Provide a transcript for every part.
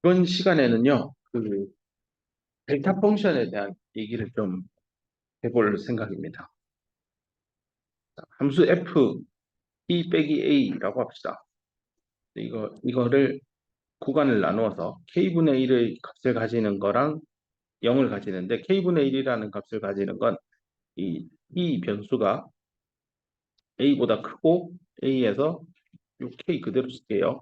이번 시간에는요, 델타 펑션에 대한 얘기를 좀 해볼 생각입니다. 함수 f t 빼기 a라고 합시다. 이거를 구간을 나누어서 k분의 1의 값을 가지는 거랑 0을 가지는데, k분의 1이라는 값을 가지는 건 이 변수가 a보다 크고 a에서 요 k 그대로 쓸게요.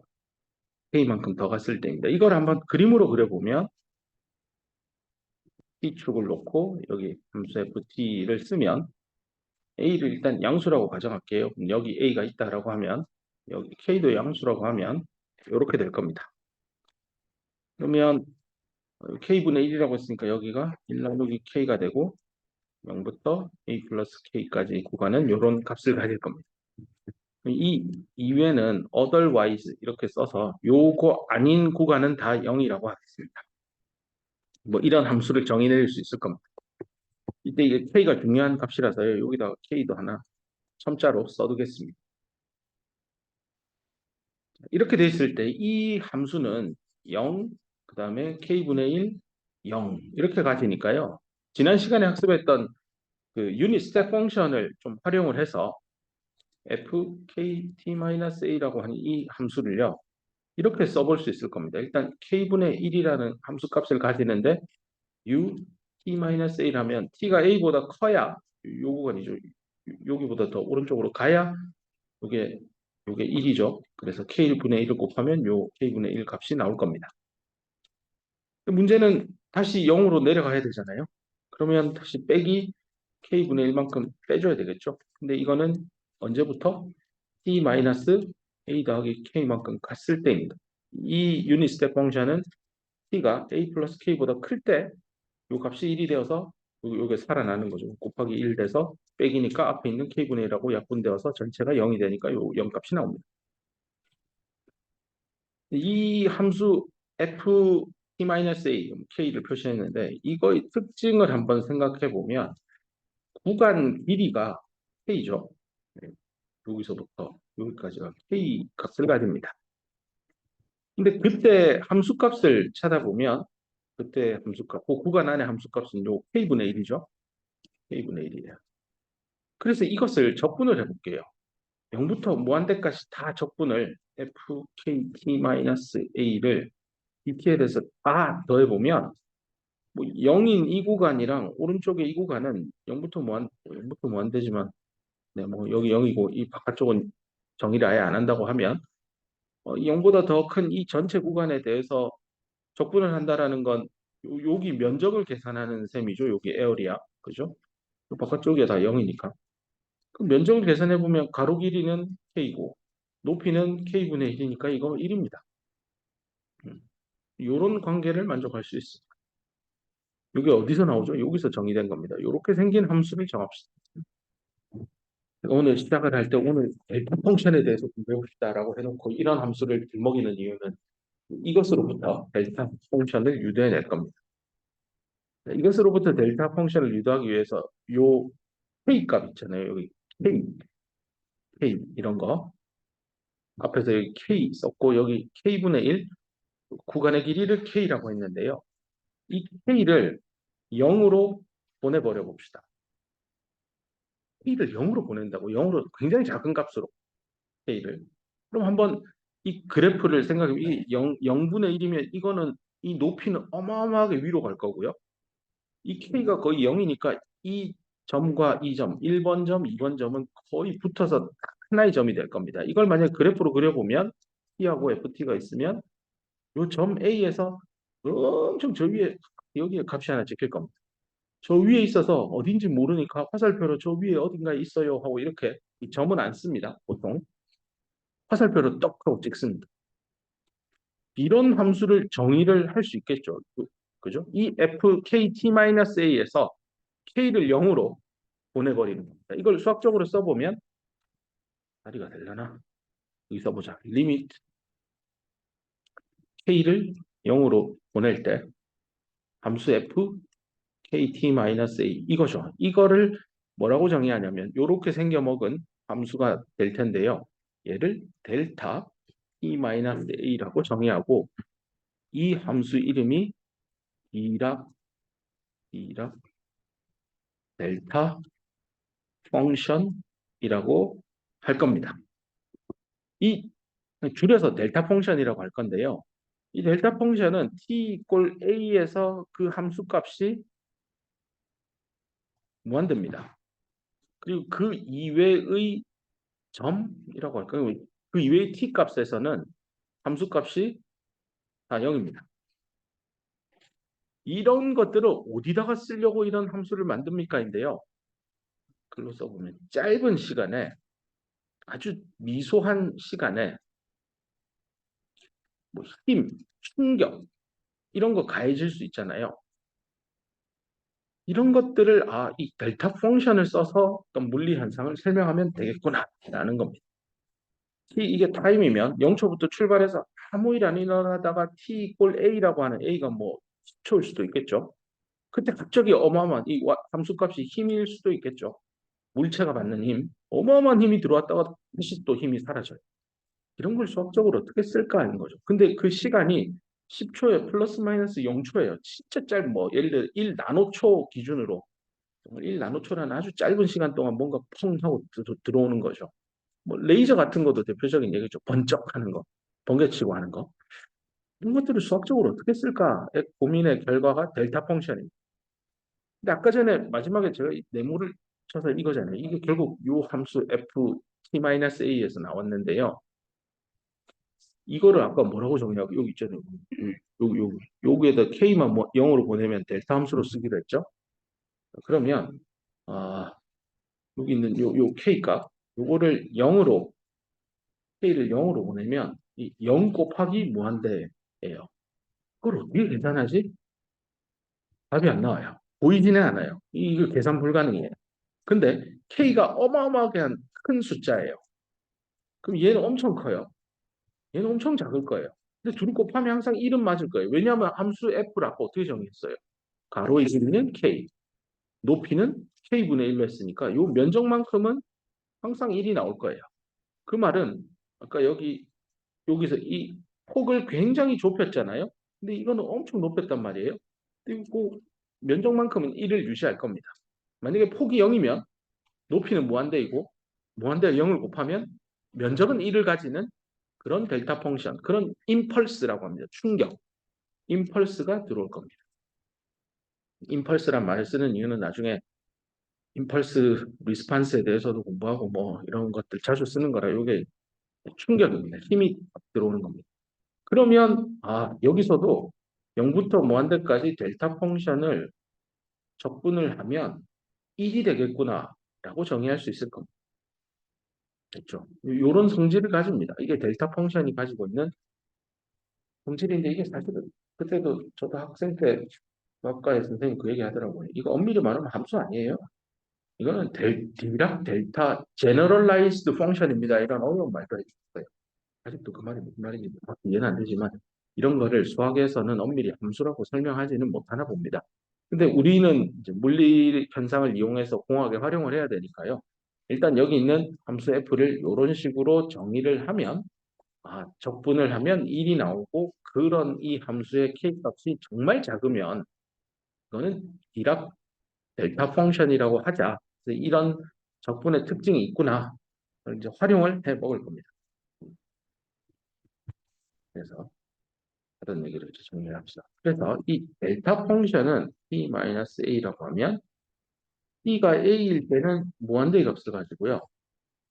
k만큼 더 갔을 때입니다. 이걸 한번 그림으로 그려보면 t축을 놓고 여기 함수 ft를 쓰면 A를 일단 양수라고 가정할게요. 그럼 여기 A가 있다라고 하면 여기 K도 양수라고 하면 이렇게 될 겁니다. 그러면 K분의 1이라고 했으니까 여기가 1 나누기 K가 되고 0부터 A 플러스 K까지 구간은 이런 값을 가질 겁니다. 이 이외에는 otherwise 이렇게 써서 요거 아닌 구간은 다 0이라고 하겠습니다. 뭐 이런 함수를 정의 내릴 수 있을 겁니다. 이때 이게 K가 중요한 값이라서요. 여기다가 K도 하나 첨자로 써두겠습니다. 이렇게 돼 있을 때 이 함수는 0, 그 다음에 k분의 1, 0 이렇게 가지니까요. 지난 시간에 학습했던 그 유닛 스텝 펑션을 좀 활용을 해서 fkt-a라고 하는 이 함수를요. 이렇게 써볼 수 있을 겁니다. 일단 k분의 1이라는 함수 값을 가지는데 ut-a라면 t가 a보다 커야 요 구간이죠. 여기보다 더 오른쪽으로 가야 요게 요게 1이죠. 그래서 k분의 1을 곱하면 요 k분의 1 값이 나올 겁니다. 문제는 다시 0으로 내려가야 되잖아요. 그러면 다시 빼기 k분의 1만큼 빼줘야 되겠죠. 근데 이거는 언제부터? t-a 더하기 k만큼 갔을 때입니다. 이 유닛 스텝 펑션은 t가 a 플러스 k보다 클 때 요 값이 1이 되어서 요게 살아나는 거죠. 곱하기 1 돼서 빼기니까 앞에 있는 k분의 1하고 약분되어서 전체가 0이 되니까 요 0 값이 나옵니다. 이 함수 f-t-a, k를 표시했는데 이거의 특징을 한번 생각해 보면 구간 길이가 k죠. 네, 여기서부터 여기까지가 k 값을 가집니다. 근데 그때 함수값을 찾아보면 그때 함수값, 그 구간 안에 함수값은 요 k분의 1이죠. k분의 1이에요. 그래서 이것을 적분을 해볼게요. 0부터 무한대까지 다 적분을 fkt-a를 dt에 대해서 다 더해보면 뭐 0인 이 구간이랑 오른쪽에 이 구간은 0부터 무한대지만 네, 뭐 여기 0이고 이 바깥쪽은 정의를 아예 안 한다고 하면 0보다 더 큰 이 전체 구간에 대해서 적분을 한다라는 건 여기 면적을 계산하는 셈이죠. 여기 에어리아. 그죠? 바깥쪽이 다 0이니까. 그럼 면적을 계산해 보면 가로 길이는 k고 높이는 k분의 1이니까 이거 1입니다. 이런 관계를 만족할 수 있습니다. 이게 어디서 나오죠? 여기서 정의된 겁니다. 이렇게 생긴 함수를 정합시다. 오늘 시작을 할 때 오늘 델타 펑션에 대해서 공부해봅시다라고 해놓고 이런 함수를 들먹이는 이유는 이것으로부터 델타 펑션을 유도해낼 겁니다. 이것으로부터 델타 펑션을 유도하기 위해서 요 k 값 있잖아요. 여기 k 이런 거 앞에서 여기 k 썼고 여기 k분의 1 구간의 길이를 k라고 했는데요. 이 k를 0으로 보내버려 봅시다. k를 0으로 보낸다고 0으로 굉장히 작은 값으로 k를 그럼 한번 이 그래프를 생각해 이 0분의 1이면 이거는 이 높이는 어마어마하게 위로 갈 거고요. 이 k가 거의 0이니까 이 점과 이 점, 1번 점, 2번 점은 거의 붙어서 하나의 점이 될 겁니다. 이걸 만약에 그래프로 그려보면 t하고 ft가 있으면 이 점 A에서 엄청 저 위에 여기에 값이 하나 찍힐 겁니다. 저 위에 있어서 어딘지 모르니까 화살표로 저 위에 어딘가에 있어요 하고 이렇게 이 점은 안 씁니다. 보통 화살표로 떡 하고 찍습니다. 이런 함수를 정의를 할 수 있겠죠. 그죠? 이 fkt-a에서 k를 0으로 보내버리는 겁니다. 이걸 수학적으로 써보면 다리가 되려나? 여기 써보자. 리미트 k를 0으로 보낼 때 함수 f kt-a 이거죠. 이거를 뭐라고 정의하냐면 이렇게 생겨먹은 함수가 될 텐데요. 얘를 델타 t-a라고 정의하고 이 함수 이름이 디락 델타 펑션이라고 할 겁니다. 이 줄여서 델타 펑션이라고 할 건데요. 이 델타 펑션은 t 이꼴 a에서 그 함수 값이 무한대입니다. 그리고 그 이외의 점이라고 할까요? 그 이외의 t 값에서는 함수 값이 다 0입니다. 이런 것들을 어디다가 쓰려고 이런 함수를 만듭니까인데요. 글로 써보면 짧은 시간에 아주 미소한 시간에 뭐 힘, 충격 이런 거 가해질 수 있잖아요. 이런 것들을 이 델타 펑션을 써서 어떤 물리 현상을 설명하면 되겠구나라는 겁니다. 이게 타임이면 0초부터 출발해서 아무 일 안 일어나다가 t 이꼴 a라고 하는 a가 뭐 10초일 수도 있겠죠. 그때 갑자기 어마어마한 이 함수값이 힘일 수도 있겠죠. 물체가 받는 힘, 어마어마한 힘이 들어왔다가 다시 또 힘이 사라져요. 이런 걸 수학적으로 어떻게 쓸까 하는 거죠. 근데 그 시간이 10초에 플러스 마이너스 0초예요. 진짜 짧은 뭐 예를 들어 1나노초 기준으로 정말 1나노초라는 아주 짧은 시간 동안 뭔가 펑 하고 들어오는 거죠. 뭐 레이저 같은 것도 대표적인 얘기죠. 번쩍하는 거, 번개치고 하는 거. 이런 것들을 수학적으로 어떻게 쓸까의 고민의 결과가 델타 펑션입니다. 근데 아까 전에 마지막에 제가 네모를 쳐서 이거잖아요. 이게 결국 요 함수 ft-a에서 나왔는데요. 이거를 아까 뭐라고 적냐고 여기 있잖아요. 여기에다 k만 뭐 0으로 보내면 델타 함수로 쓰기로 했죠. 그러면 아, 여기 있는 요 k 값 요거를 0으로 k를 0으로 보내면 이 0 곱하기 무한대예요. 그걸 어떻게 계산하지? 답이 안 나와요. 보이지는 않아요. 이거 계산 불가능해요. 근데 k가 어마어마하게 큰 숫자예요. 그럼 얘는 엄청 커요. 얘는 엄청 작을 거예요. 근데 둘이 곱하면 항상 1은 맞을 거예요. 왜냐하면 함수 f를 아까 어떻게 정했어요? 가로의 길이는 k, 높이는 k분의 1로 했으니까 이 면적만큼은 항상 1이 나올 거예요. 그 말은 아까 여기서 이 폭을 굉장히 좁혔잖아요. 근데 이거는 엄청 높였단 말이에요. 그리고 면적만큼은 1을 유지할 겁니다. 만약에 폭이 0이면 높이는 무한대이고 무한대와 0을 곱하면 면적은 1을 가지는 그런 델타 펑션, 그런 임펄스라고 합니다. 충격, 임펄스가 들어올 겁니다. 임펄스란 말을 쓰는 이유는 나중에 임펄스 리스판스에 대해서도 공부하고 뭐 이런 것들 자주 쓰는 거라 이게 충격입니다. 힘이 들어오는 겁니다. 그러면 여기서도 0부터 무한대까지 델타 펑션을 적분을 하면 1이 되겠구나라고 정의할 수 있을 겁니다. 됐죠? 이런 성질을 가집니다. 이게 델타 펑션이 가지고 있는 성질인데 이게 사실은 그때도 저도 학생 때 수학과에 선생님 그 얘기 하더라고요. 이거 엄밀히 말하면 함수 아니에요. 이거는 디락 델타 제너럴라이즈드 펑션입니다. 이런 어려운 말도 해주셨어요. 아직도 그 말이 무슨 말인지 이해는 안 되지만 이런 거를 수학에서는 엄밀히 함수라고 설명하지는 못하나 봅니다. 근데 우리는 이제 물리 현상을 이용해서 공학에 활용을 해야 되니까요. 일단 여기 있는 함수 f를 이런 식으로 정의를 하면 적분을 하면 1이 나오고 그런 이 함수의 k 값이 정말 작으면 이거는 디락 델타 펑션이라고 하자. 그래서 이런 적분의 특징이 있구나. 그걸 이제 활용을 해 먹을 겁니다. 그래서 그런 얘기를 이제 정리를 합시다. 그래서 이 델타 펑션은 t-a라고 하면 t가 a일 때는 무한대의 값을 가지고요.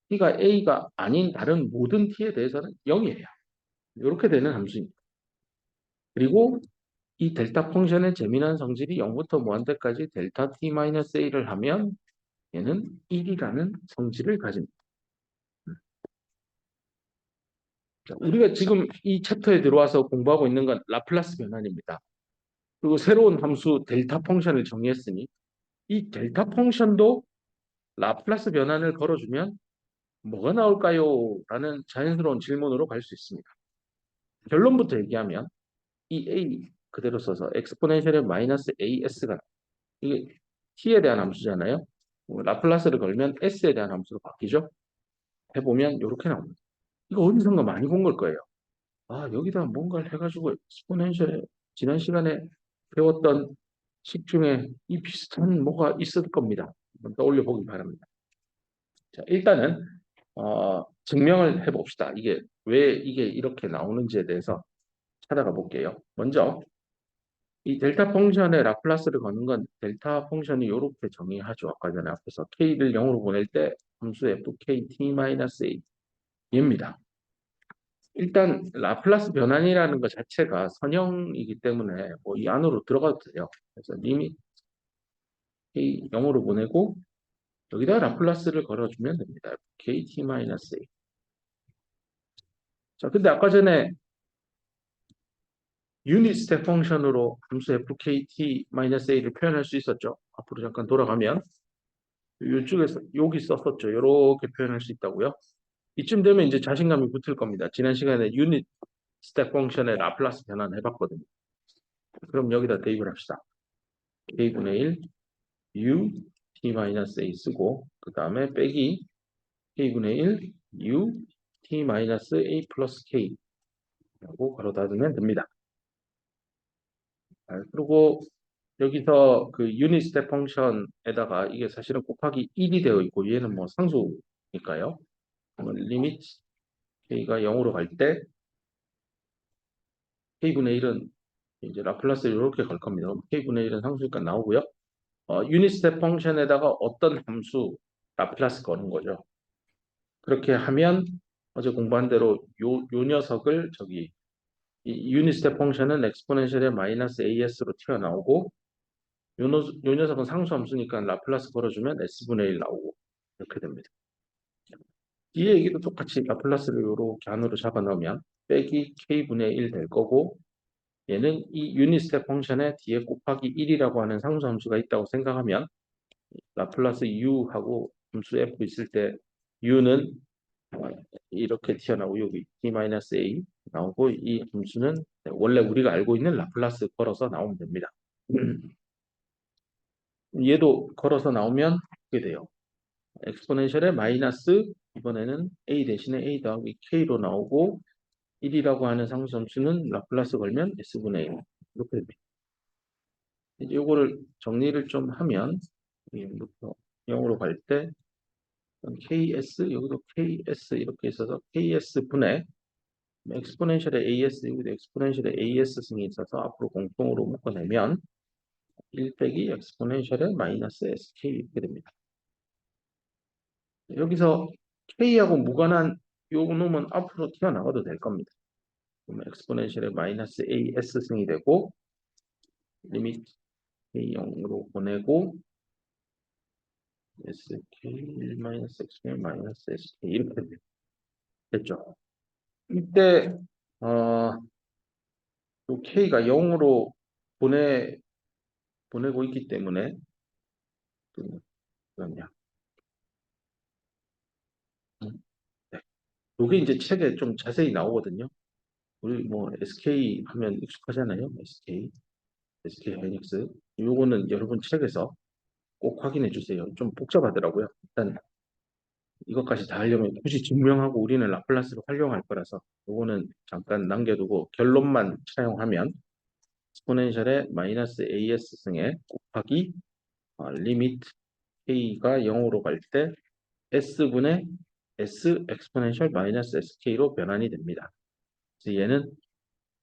t가 a가 아닌 다른 모든 t에 대해서는 0이에요. 이렇게 되는 함수입니다. 그리고 이 델타 펑션의 재미난 성질이 0부터 무한대까지 델타 t-a를 하면 얘는 1이라는 성질을 가집니다. 자, 우리가 지금 이 챕터에 들어와서 공부하고 있는 건 라플라스 변환입니다. 그리고 새로운 함수 델타 펑션을 정의했으니 이 델타 펑션도 라플라스 변환을 걸어주면 뭐가 나올까요? 라는 자연스러운 질문으로 갈 수 있습니다. 결론부터 얘기하면 이 a 그대로 써서 엑스포넨셜의 마이너스 as가 이게 t에 대한 함수잖아요. 라플라스를 걸면 s에 대한 함수로 바뀌죠. 해보면 이렇게 나옵니다. 이거 어디선가 많이 본 걸 거예요. 여기다 뭔가를 해가지고 exponential에 지난 시간에 배웠던 식 중에 이 비슷한 뭐가 있을 겁니다. 한번 떠올려 보기 바랍니다. 자, 일단은 증명을 해봅시다. 이게 왜 이게 이렇게 나오는지에 대해서 찾아가 볼게요. 먼저 이 델타 펑션의 라플라스를 거는 건 델타 펑션이 이렇게 정의하죠. 아까 전에 앞에서 k를 0으로 보낼 때 함수 fkt-a 얘입니다. 일단 라플라스 변환이라는 것 자체가 선형이기 때문에 뭐 이 안으로 들어가도 돼요. 그래서 이미 k 0으로 보내고 여기다 라플라스를 걸어주면 됩니다. kt-a. 자, 근데 아까 전에 유닛 스텝 펑션으로 함수 fkt-a를 표현할 수 있었죠. 앞으로 잠깐 돌아가면 이쪽에서 여기 썼었죠. 이렇게 표현할 수 있다고요. 이쯤 되면 이제 자신감이 붙을 겁니다. 지난 시간에 유닛 스텝 펑션의 라플라스 변환 해봤거든요. 그럼 여기다 대입을 합시다. k분의 1 u t-a 쓰고 그 다음에 빼기 k분의 1 u t-a 플러스 k 라고 가로 닫으면 됩니다. 그리고 여기서 그 유닛 스텝 펑션에다가 이게 사실은 곱하기 1이 되어 있고 얘는 뭐 상수니까요. 그러면 리미트 k가 0으로 갈 때 k분의 1은 이제 라플라스를 이렇게 갈 겁니다. k분의 1은 상수니까 나오고요. 유닛 스텝 펑션에다가 어떤 함수 라플라스 거는 거죠. 그렇게 하면 어제 공부한 대로 요 녀석을 저기 이 유닛 스텝 펑션은 엑스포넨셜의 마이너스 as로 튀어나오고 요 녀석은 상수함수니까 라플라스 걸어주면 s분의 1 나오고 이렇게 됩니다. 이 얘기도 똑같이 라플라스를 이렇게 안으로 잡아넣으면 빼기 k분의 1 될 거고 얘는 이 유닛 스텝 펑션에 뒤에 곱하기 1이라고 하는 상수함수가 있다고 생각하면 라플라스 u하고 함수 f 있을 때 u는 이렇게 튀어나오고 여기 t-a 나오고 이 함수는 원래 우리가 알고 있는 라플라스 걸어서 나오면 됩니다. 얘도 걸어서 나오면 어떻게 돼요? 엑스포넨셜의 마이너스 이번에는 a 대신에 a 더하기 k로 나오고 1이라고 하는 상수함수는 라플라스 걸면 s분의 1 이렇게 됩니다. 이제 요거를 정리를 좀 하면 여기부터 0으로 갈 때 ks 여기도 ks 이렇게 있어서 ks 분의 엑스포넨셜의 as 여기도 엑스포넨셜의 as 승이 있어서 앞으로 공통으로 묶어내면 1 빼기 엑스포넨셜의 마이너스 sk 이렇게 됩니다. 여기서 k하고 무관한 요 놈은 앞으로 튀어나가도 될 겁니다. 그러면 엑스포넨셜의 마이너스 as 승이 되고 리미트 k 0으로 보내고 sk 1 마이너스 x 마이너스 sk 이렇게 됩니다. 됐죠? 이때 어, 또 k가 0으로 보내고 있기 때문에 그 뭐냐? 네. 이게 이제 책에 좀 자세히 나오거든요. 우리 뭐 SK 하면 익숙하잖아요. SK 하이닉스. 요거는 여러분 책에서 꼭 확인해 주세요. 좀 복잡하더라고요. 일단 이것까지 다 하려면 굳이 증명하고 우리는 라플라스를 활용할 거라서 요거는 잠깐 남겨두고 결론만 차용하면 스포넨셜의 마이너스 as 승에 곱하기 리미트 k가 0으로 갈 때 s분의 s 엑스포넨셜 마이너스 sk로 변환이 됩니다. 그래서 얘는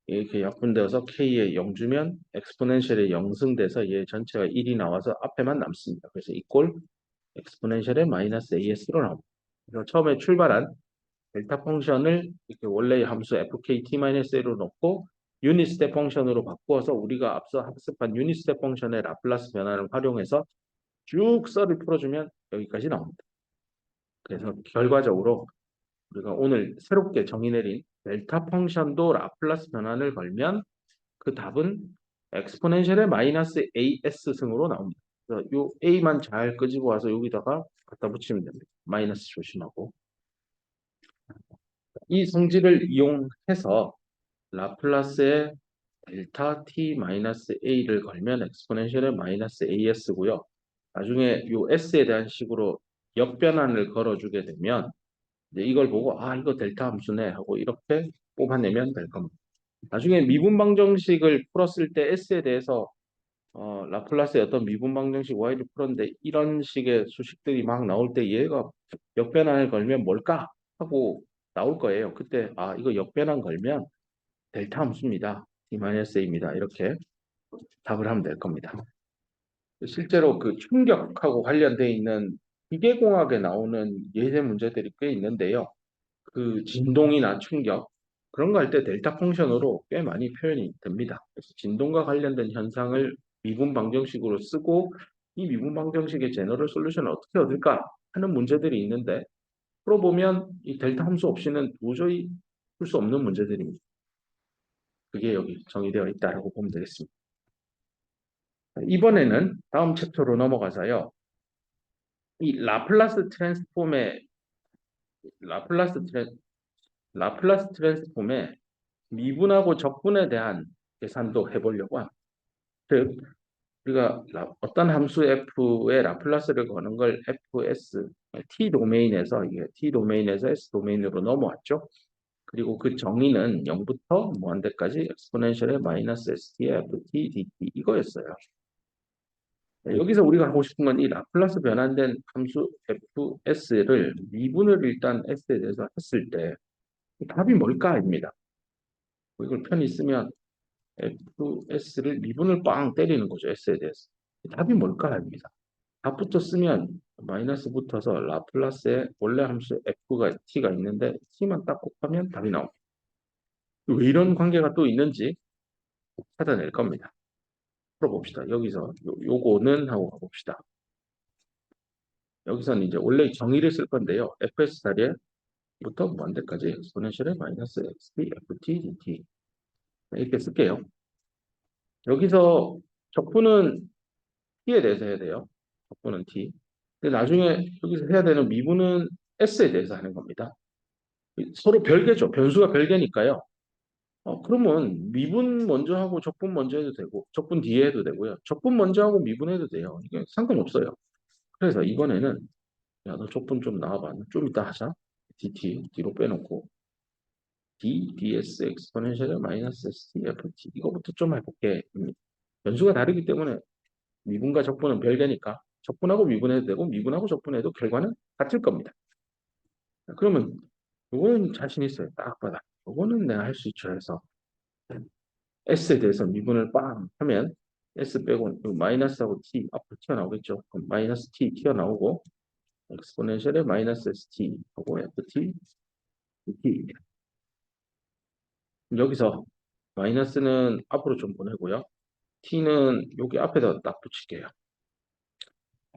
이렇게 약분되어서 k에 0 주면 엑스포넨셜에 0승돼서 얘 전체가 1이 나와서 앞에만 남습니다. 그래서 이꼴 엑스포넨셜의 마이너스 as로 나옵니다. 그래서 처음에 출발한 델타 펑션을 이렇게 원래의 함수 fkt-a로 넣고 유닛 스텝 펑션으로 바꾸어서 우리가 앞서 학습한 유닛 스텝 펑션의 라플라스 변화를 활용해서 쭉 썰을 풀어주면 여기까지 나옵니다. 그래서 결과적으로 우리가 오늘 새롭게 정의 내린 델타 펑션도 라플라스 변환을 걸면 그 답은 엑스포넨셜의 마이너스 as 승으로 나옵니다. 그래서 요 a만 잘 끄집어 와서 여기다가 갖다 붙이면 됩니다. 마이너스 조심하고. 이 성질을 이용해서 라플라스의 델타 t 마이너스 a를 걸면 엑스포넨셜의 마이너스 as고요. 나중에 요 s에 대한 식으로 역변환을 걸어주게 되면 이제 이걸 보고 이거 델타 함수네 하고 이렇게 뽑아내면 될 겁니다. 나중에 미분 방정식을 풀었을 때 S에 대해서 라플라스의 어떤 미분 방정식 Y를 풀었는데 이런 식의 수식들이 막 나올 때 얘가 역변환을 걸면 뭘까 하고 나올 거예요. 그때 이거 역변환 걸면 델타 함수입니다. D-A입니다. 이렇게 답을 하면 될 겁니다. 실제로 그 충격하고 관련돼 있는 기계공학에 나오는 예제 문제들이 꽤 있는데요. 그 진동이나 충격 그런 거 할 때 델타 펑션으로 꽤 많이 표현이 됩니다. 그래서 진동과 관련된 현상을 미분 방정식으로 쓰고 이 미분 방정식의 제너럴 솔루션을 어떻게 얻을까 하는 문제들이 있는데 풀어보면 이 델타 함수 없이는 도저히 풀 수 없는 문제들입니다. 그게 여기 정의되어 있다라고 보면 되겠습니다. 이번에는 다음 챕터로 넘어가서요. 이 라플라스 트랜, 라플라스 트랜스폼의 미분하고 적분에 대한 계산도 해보려고 합니다. 즉, 우리가 어떤 함수 f의 라플라스를 거는 걸 fs, t 도메인에서 이게 t 도메인에서 s 도메인으로 넘어왔죠. 그리고 그 정의는 0부터 무한대까지 엑스포넨셜의 마이너스 st의 ft dt 이거였어요. 여기서 우리가 하고 싶은 건 이 라플라스 변환된 함수 fs를 미분을 일단 s에 대해서 했을 때 답이 뭘까입니다. 이걸 편히 쓰면 fs를 미분을 빵 때리는 거죠. s에 대해서. 답이 뭘까입니다. 답부터 쓰면 마이너스 붙어서 라플라스의 원래 함수 f가 t가 있는데 t만 딱 곱하면 답이 나옵니다. 왜 이런 관계가 또 있는지 찾아낼 겁니다. 풀어봅시다. 여기서 요거는 하고 가봅시다. 여기서는 이제 원래 정의를 쓸 건데요. fs 자리에부터 무한대까지 엑스포넨셜의 마이너스 xt ft dt 이렇게 쓸게요. 여기서 적분은 t에 대해서 해야 돼요. 적분은 t. 근데 나중에 여기서 해야 되는 미분은 s에 대해서 하는 겁니다. 서로 별개죠. 변수가 별개니까요. 그러면 미분 먼저 하고 적분 먼저 해도 되고 적분 뒤에 해도 되고요. 적분 먼저 하고 미분해도 돼요. 이게 상관없어요. 그래서 이번에는 야, 너 적분 좀 나와봐. 좀 이따 하자. dt 뒤로 빼놓고 ds 엑스포넨셜의 마이너스 st ft 이거부터 좀 해볼게. 변수가 다르기 때문에 미분과 적분은 별개니까 적분하고 미분해도 되고 미분하고 적분해도 결과는 같을 겁니다. 그러면 이거는 자신 있어요. 딱 봐라. 이거는 내가 할 수 있죠 해서 S에 대해서 미분을 빵 하면 S 빼고 마이너스하고 T 앞으로 튀어나오겠죠. 그럼 마이너스 T 튀어나오고 엑스포넨셜의 마이너스 ST 하고 FT, T 여기서 마이너스는 앞으로 좀 보내고요. T는 여기 앞에다 딱 붙일게요.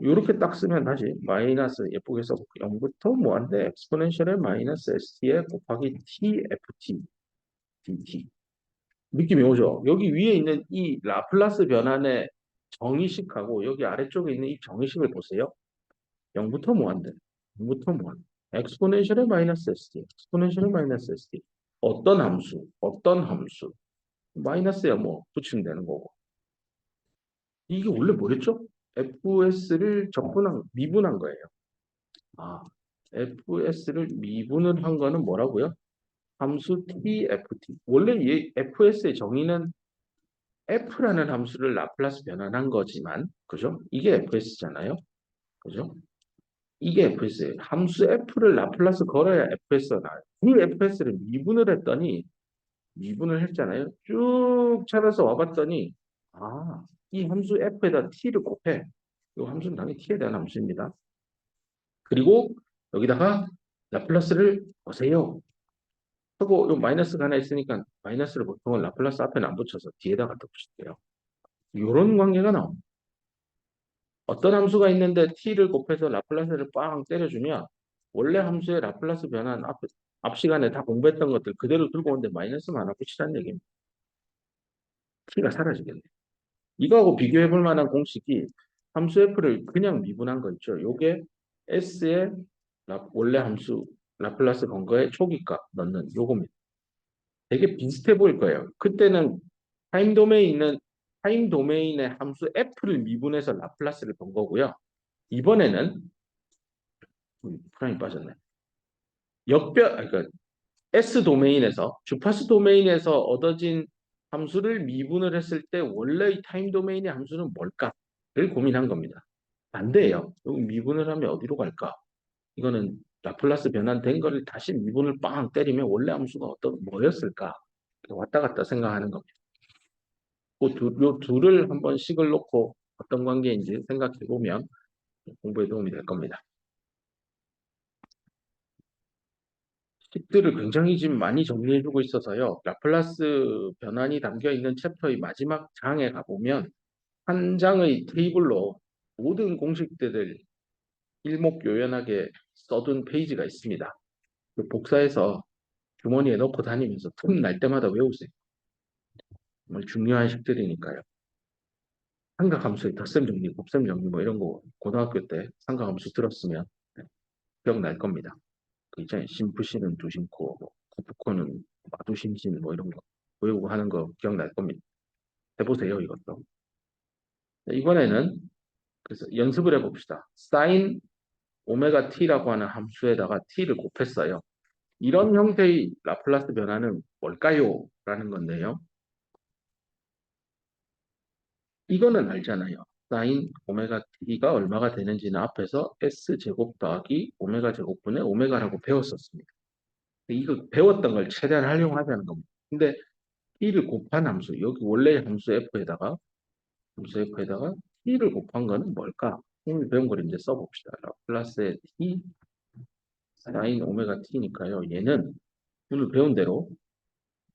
이렇게 딱 쓰면 다시 마이너스 예쁘게 써볼게요. 0부터 무한대 엑스포넨셜의 마이너스 ST에 곱하기 T, FT, DT 느낌이 오죠? 여기 위에 있는 이 라플라스 변환의 정의식하고 여기 아래쪽에 있는 이 정의식을 보세요. 0부터 무한대, 0부터 무한대. 엑스포넨셜의 마이너스 ST, 엑스포넨셜의 마이너스 ST. 어떤 함수. 마이너스야 뭐 붙이면 되는 거고. 이게 원래 뭐였죠? FS를 미분한 거예요. FS를 미분을 한 거는 뭐라고요? 함수 TFT. 원래 이 FS의 정의는 F라는 함수를 라플라스 변환한 거지만, 그죠? 이게 FS잖아요. 그죠? 이게 FS예요. 함수 F를 라플라스 걸어야 FS가 나와요. 그 FS를 미분을 했잖아요. 쭉 찾아서 와봤더니, 이 함수 F에다 T를 곱해. 이 함수는 당연히 T에 대한 함수입니다. 그리고 여기다가 라플라스를 보세요. 하고 요 마이너스가 하나 있으니까 마이너스를 보통은 라플라스 앞에는 안 붙여서 뒤에다가 또 붙일게요. 이런 관계가 나옵니다. 어떤 함수가 있는데 t를 곱해서 라플라스를 빵 때려주면 원래 함수의 라플라스 변환 앞 시간에 다 공부했던 것들 그대로 들고 오는데 마이너스만 하나 붙이라는 얘기입니다. t가 사라지겠네. 이거하고 비교해 볼 만한 공식이 함수 f를 그냥 미분한 거 있죠. 요게 s의 원래 함수 라플라스 근거에 초기값 넣는 요겁니다. 되게 비슷해 보일 거예요. 그때는 타임 도메인에 있는 타임 도메인의 함수 f를 미분해서 라플라스를 본 거고요. 이번에는 프라임이 빠졌네. 그러니까 S 도메인에서 주파수 도메인에서 얻어진 함수를 미분을 했을 때 원래의 타임 도메인의 함수는 뭘까를 고민한 겁니다. 반대예요. 여기 미분을 하면 어디로 갈까? 이거는 라플라스 변환된 거를 다시 미분을 빵 때리면 원래 함수가 어떤 뭐였을까? 왔다 갔다 생각하는 겁니다. 요 둘을 한번 식을 놓고 어떤 관계인지 생각해 보면 공부에 도움이 될 겁니다. 식들을 굉장히 지금 많이 정리해주고 있어서요. 라플라스 변환이 담겨 있는 챕터의 마지막 장에 가보면 한 장의 테이블로 모든 공식들을 일목요연하게 써둔 페이지가 있습니다. 그 복사해서 주머니에 넣고 다니면서 틈날 때마다 외우세요. 정말 중요한 식들이니까요. 삼각함수의 덧셈 정리, 곱셈 정리 뭐 이런 거 고등학교 때 삼각함수 들었으면 기억날 겁니다. 그 있잖아요. 심푸시는 두심코, 뭐 코프코는 마두심신 뭐 이런 거 외우고 하는 거 기억날 겁니다. 해보세요, 이것도. 이번에는 그래서 연습을 해봅시다. 사인 오메가 t라고 하는 함수에다가 t를 곱했어요. 이런 형태의 라플라스 변화는 뭘까요? 라는 건데요. 이거는 알잖아요. 사인 오메가 t가 얼마가 되는지는 앞에서 s제곱 더하기 오메가 제곱분의 오메가라고 배웠었습니다. 이거 배웠던 걸 최대한 활용하자는 겁니다. 근데 t를 곱한 함수, 여기 원래 함수 f에다가 t를 곱한 거는 뭘까? 오늘 배운 걸 이제 써봅시다. 라플라스의 t 사인 오메가 t니까요. 얘는 오늘 배운 대로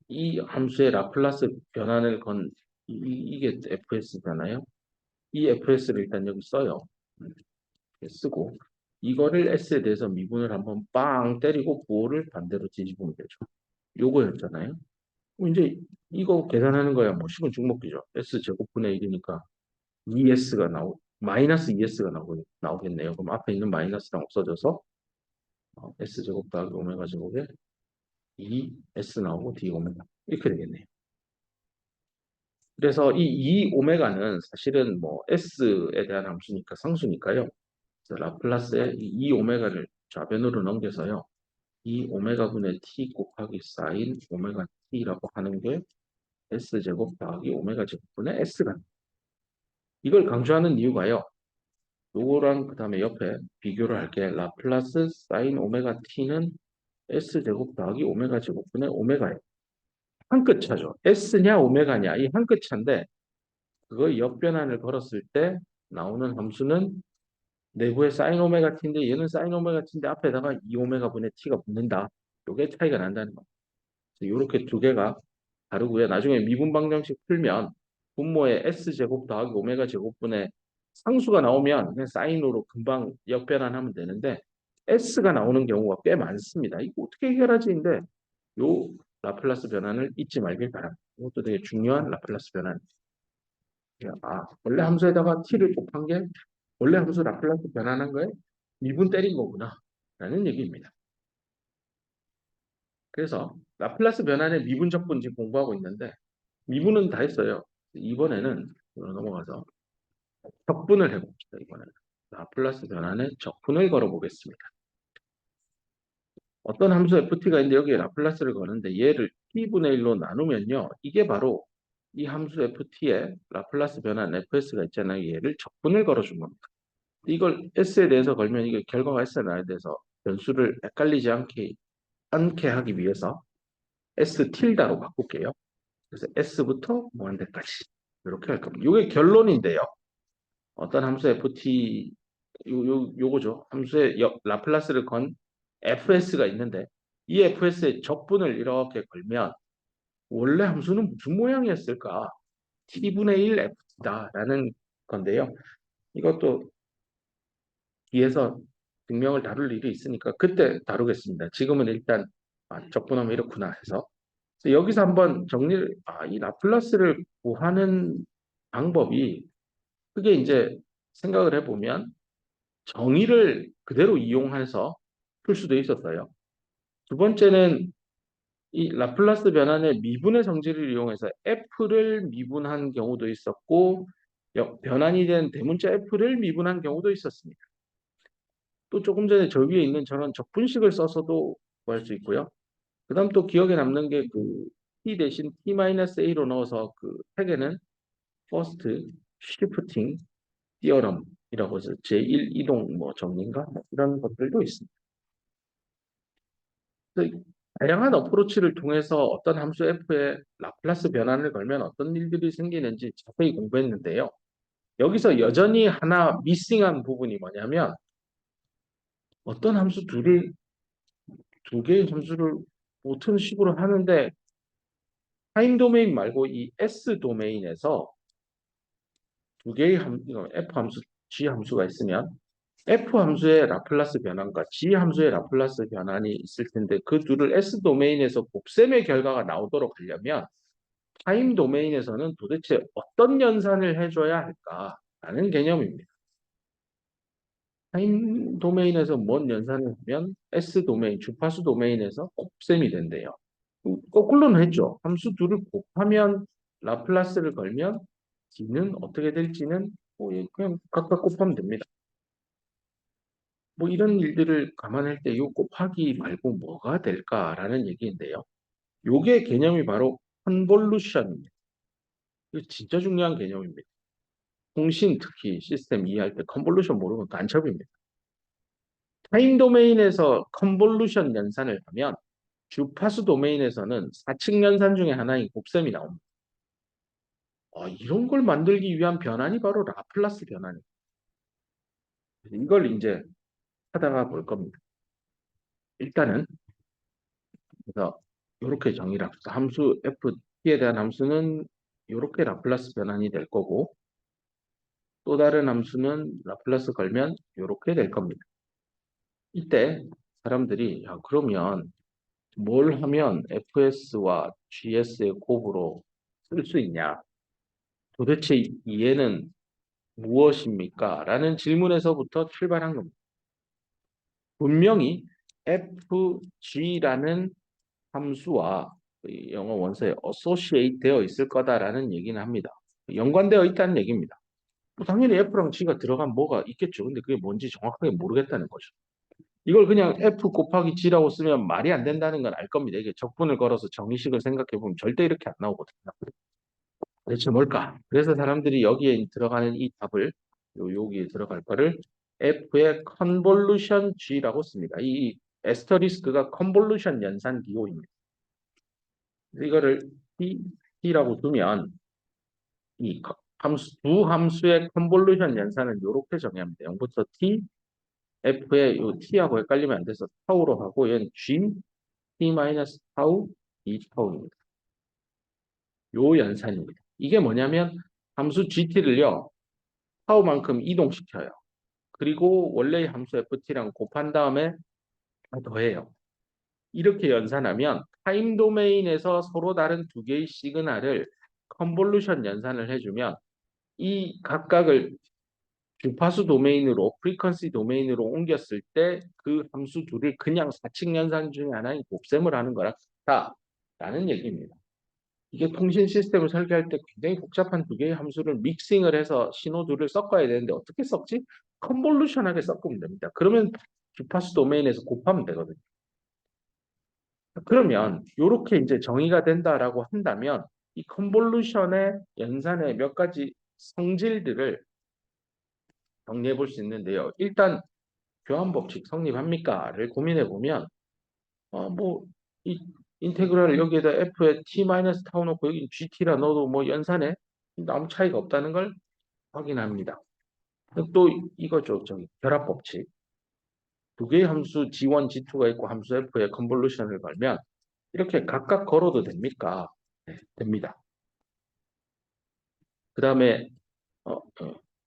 이 함수의 라플라스 변환을 건 이게 fs잖아요. 이 fs를 일단 여기 써요. 이렇게 쓰고 이거를 s에 대해서 미분을 한번 빵 때리고 부호를 반대로 뒤집으면 되죠. 요거였잖아요. 이제 이거 계산하는 거야 뭐 식은 죽먹기죠. s 제곱분의 1이니까 2s가 마이너스 2s가 나오겠네요. 그럼 앞에 있는 마이너스랑 없어져서 s 제곱 더하기 오메가 제곱에 2s 나오고 d 오메가 이렇게 되겠네요. 그래서 이 오메가는 사실은 뭐 s에 대한 함수니까 상수니까요. 그래서 라플라스의 이 오메가를 좌변으로 넘겨서요. 이 오메가분의 t 곱하기 사인 오메가 t라고 하는 게 s제곱 더하기 오메가 제곱분의 s가 이걸 강조하는 이유가요. 요거랑 그 다음에 옆에 비교를 할게. 라플라스 사인 오메가 t는 s제곱 더하기 오메가 제곱분의 오메가예요. 한 끗 차죠. s냐 오메가냐 이 한 끗 차인데 그거 역변환을 걸었을 때 나오는 함수는 내부에 사인 오메가 t인데 얘는 사인 오메가 t인데 앞에다가 2 오메가 분의 t가 붙는다. 요게 차이가 난다는 겁니다. 이렇게 두 개가 다르고요. 나중에 미분 방정식 풀면 분모에 s제곱 더하기 오메가 제곱분의 상수가 나오면 그냥 사인으로 금방 역변환하면 되는데 s가 나오는 경우가 꽤 많습니다. 이거 어떻게 해결하지인데 요 라플라스 변환을 잊지 말길 바랍니다. 이것도 되게 중요한 라플라스 변환. 원래 함수에다가 t를 곱한 게 원래 함수 라플라스 변환한 거에 미분 때린 거구나 라는 얘기입니다. 그래서 라플라스 변환의 미분 적분 지금 공부하고 있는데 미분은 다 했어요. 이번에는 넘어가서 적분을 해봅시다. 이번에는 라플라스 변환의 적분을 걸어보겠습니다. 어떤 함수 ft가 있는데 여기에 라플라스를 거는데 얘를 t분의 1로 나누면요. 이게 바로 이 함수 ft의 라플라스 변환 fs가 있잖아요. 얘를 적분을 걸어준 겁니다. 이걸 s에 대해서 걸면 이게 결과가 s에 나야 돼서 변수를 헷갈리지 않게 하기 위해서 s 틸다로 바꿀게요. 그래서 s부터 무한대까지 이렇게 할 겁니다. 이게 결론인데요. 어떤 함수 ft 요거죠. 함수의 라플라스를 건 fs가 있는데 이 fs의 적분을 이렇게 걸면 원래 함수는 무슨 모양이었을까? t분의 1 f다라는 건데요. 이것도 뒤에서 증명을 다룰 일이 있으니까 그때 다루겠습니다. 지금은 일단 적분하면 이렇구나 해서 그래서 여기서 한번 정리를 이 라플라스를 구하는 방법이 크게 이제 생각을 해보면 정의를 그대로 이용해서 풀 수도 있었어요. 두 번째는 이 라플라스 변환의 미분의 성질을 이용해서 f를 미분한 경우도 있었고 변환이 된 대문자 f를 미분한 경우도 있었습니다. 또 조금 전에 저 위에 있는 저런 적분식을 써서도 구할 수 있고요. 그다음 또 기억에 남는 게 그 t 대신 t-a로 넣어서 그 책에는 first shifting theorem이라고 해서 제1 이동 뭐 정리인가 뭐 이런 것들도 있습니다. 그래서 다양한 어프로치를 통해서 어떤 함수 f의 라플라스 변환을 걸면 어떤 일들이 생기는지 자세히 공부했는데요. 여기서 여전히 하나 미싱한 부분이 뭐냐면 어떤 함수 두 개의 함수를 어떤 식으로 하는데 타임 도메인 말고 이 S 도메인에서 두 개의 이거 F 함수, G 함수가 있으면 F 함수의 라플라스 변환과 G 함수의 라플라스 변환이 있을 텐데 그 둘을 S 도메인에서 곱셈의 결과가 나오도록 하려면 타임 도메인에서는 도대체 어떤 연산을 해줘야 할까라는 개념입니다. 타임 도메인에서 뭔 연산을 하면 S 도메인, 주파수 도메인에서 곱셈이 된대요. 거꾸로는 했죠. 함수 둘을 곱하면 라플라스를 걸면 D는 어떻게 될지는 뭐 그냥 각각 곱하면 됩니다. 뭐 이런 일들을 감안할 때 이 곱하기 말고 뭐가 될까라는 얘기인데요. 요게 개념이 바로 컨볼루션입니다. 이거 진짜 중요한 개념입니다. 통신 특히 시스템 이해할 때 컨볼루션 모르면 간첩입니다. 타임 도메인에서 컨볼루션 연산을 하면 주파수 도메인에서는 사칙 연산 중에 하나인 곱셈이 나옵니다. 이런 걸 만들기 위한 변환이 바로 라플라스 변환입니다. 이걸 이제 하다가 볼 겁니다. 일단은 그래서 이렇게 정의를 합시다. 함수 ft에 대한 함수는 이렇게 라플라스 변환이 될 거고 또 다른 함수는 라플라스 걸면 이렇게 될 겁니다. 이때 사람들이 야, 그러면 뭘 하면 fs와 gs의 곱으로 쓸 수 있냐? 도대체 얘는 무엇입니까? 라는 질문에서부터 출발한 겁니다. 분명히 fg라는 함수와 영어 원서에 associate 되어 있을 거다라는 얘기는 합니다. 연관되어 있다는 얘기입니다. 당연히 F랑 G가 들어간 뭐가 있겠죠. 근데 그게 뭔지 정확하게 모르겠다는 거죠. 이걸 그냥 F 곱하기 G라고 쓰면 말이 안 된다는 건 알 겁니다. 이게 적분을 걸어서 정의식을 생각해 보면 절대 이렇게 안 나오거든요. 대체 뭘까? 그래서 사람들이 여기에 들어가는 이 답을 여기에 들어갈 거를 F의 컨볼루션 G라고 씁니다. 이 에스터리스크가 컨볼루션 연산 기호입니다. 이거를 T라고 두면 이 두 함수의 컨볼루션 연산은 이렇게 정의합니다. 0부터 T, F의 이 T하고 헷갈리면 안 돼서 타우로 하고 얘는 G, T-타우, 2타우입니다. 요 연산입니다. 이게 뭐냐면 함수 GT를요. 타우만큼 이동시켜요. 그리고 원래의 함수 FT랑 곱한 다음에 더해요. 이렇게 연산하면 타임 도메인에서 서로 다른 두 개의 시그널을 컨볼루션 연산을 해주면 이 각각을 주파수 도메인으로 프리퀀시 도메인으로 옮겼을 때 그 함수 둘을 그냥 사칙 연산 중에 하나인 곱셈을 하는 거랑 같다라는 얘기입니다. 이게 통신 시스템을 설계할 때 굉장히 복잡한 두 개의 함수를 믹싱을 해서 신호들을 섞어야 되는데 어떻게 섞지? 컨볼루션하게 섞으면 됩니다. 그러면 주파수 도메인에서 곱하면 되거든요. 그러면 이렇게 이제 정의가 된다라고 한다면 이 컨볼루션의 연산의 몇 가지 성질들을 정리해 볼 수 있는데요. 일단 교환법칙 성립합니까?를 고민해 보면 뭐 이 인테그랄을 여기에다 f에 t-타우 놓고 여기 gt라 넣어도 뭐 연산에 아무 차이가 없다는 걸 확인합니다. 또 이거죠. 저기 결합법칙. 두 개의 함수 g1, g2가 있고 함수 f의 컨볼루션을 걸면 이렇게 각각 걸어도 됩니까? 네, 됩니다. 그 다음에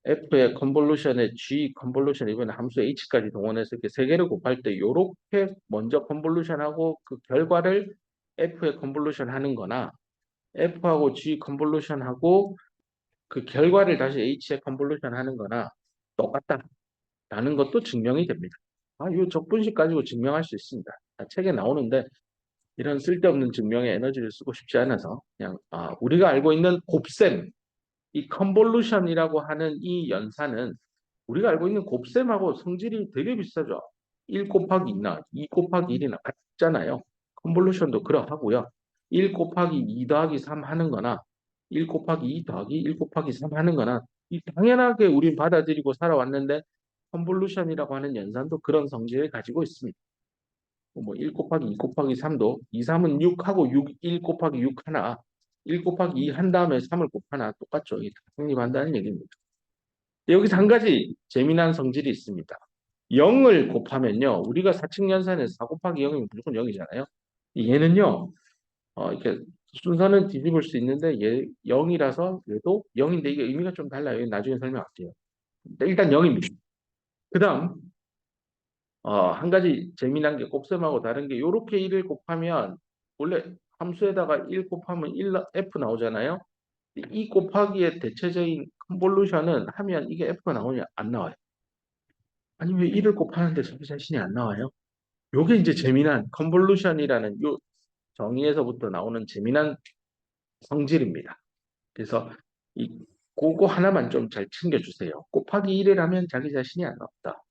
F의 컨볼루션에 G 컨볼루션 이번에 함수 H까지 동원해서 이렇게 세 개를 곱할 때 이렇게 먼저 컨볼루션하고 그 결과를 F의 컨볼루션 하는 거나 F하고 G 컨볼루션 하고 그 결과를 다시 H에 컨볼루션 하는 거나 똑같다라는 것도 증명이 됩니다. 이 적분식 가지고 증명할 수 있습니다. 책에 나오는데 이런 쓸데없는 증명에 에너지를 쓰고 싶지 않아서 그냥 우리가 알고 있는 곱셈 이 컨볼루션이라고 하는 이 연산은 우리가 알고 있는 곱셈하고 성질이 되게 비슷하죠. 1 곱하기 2나 2 곱하기 1이나 같잖아요. 컨볼루션도 그러하고요. 1 곱하기 2 더하기 3 하는 거나 1 곱하기 2 더하기 1 곱하기 3 하는 거나 이 당연하게 우린 받아들이고 살아왔는데 컨볼루션이라고 하는 연산도 그런 성질을 가지고 있습니다. 뭐 1 곱하기 2 곱하기 3도 2, 3은 6하고 6, 1 곱하기 6 하나 1 곱하기 2 한 다음에 3을 곱하나 똑같죠. 이게 다 성립한다는 얘기입니다. 여기서 한 가지 재미난 성질이 있습니다. 0을 곱하면요. 우리가 사칙연산에서 4 곱하기 0이면 무조건 0이잖아요. 얘는요. 이렇게 순서는 뒤집을 수 있는데 얘 0이라서 얘도 0인데 이게 의미가 좀 달라요. 나중에 설명할게요. 일단 0입니다. 그 다음 한 가지 재미난 게 곱셈하고 다른 게 이렇게 1을 곱하면 원래 함수에다가 1 곱하면 1 F 나오잖아요. 이 곱하기의 대체적인 컨볼루션은 하면 이게 F가 나오냐 안 나와요. 아니 왜 1을 곱하는데 자기 자신이 안 나와요? 요게 이제 재미난 컨볼루션이라는 요 정의에서부터 나오는 재미난 성질입니다. 그래서 이 그거 하나만 좀 잘 챙겨주세요. 곱하기 1을 하면 자기 자신이 안 나왔다.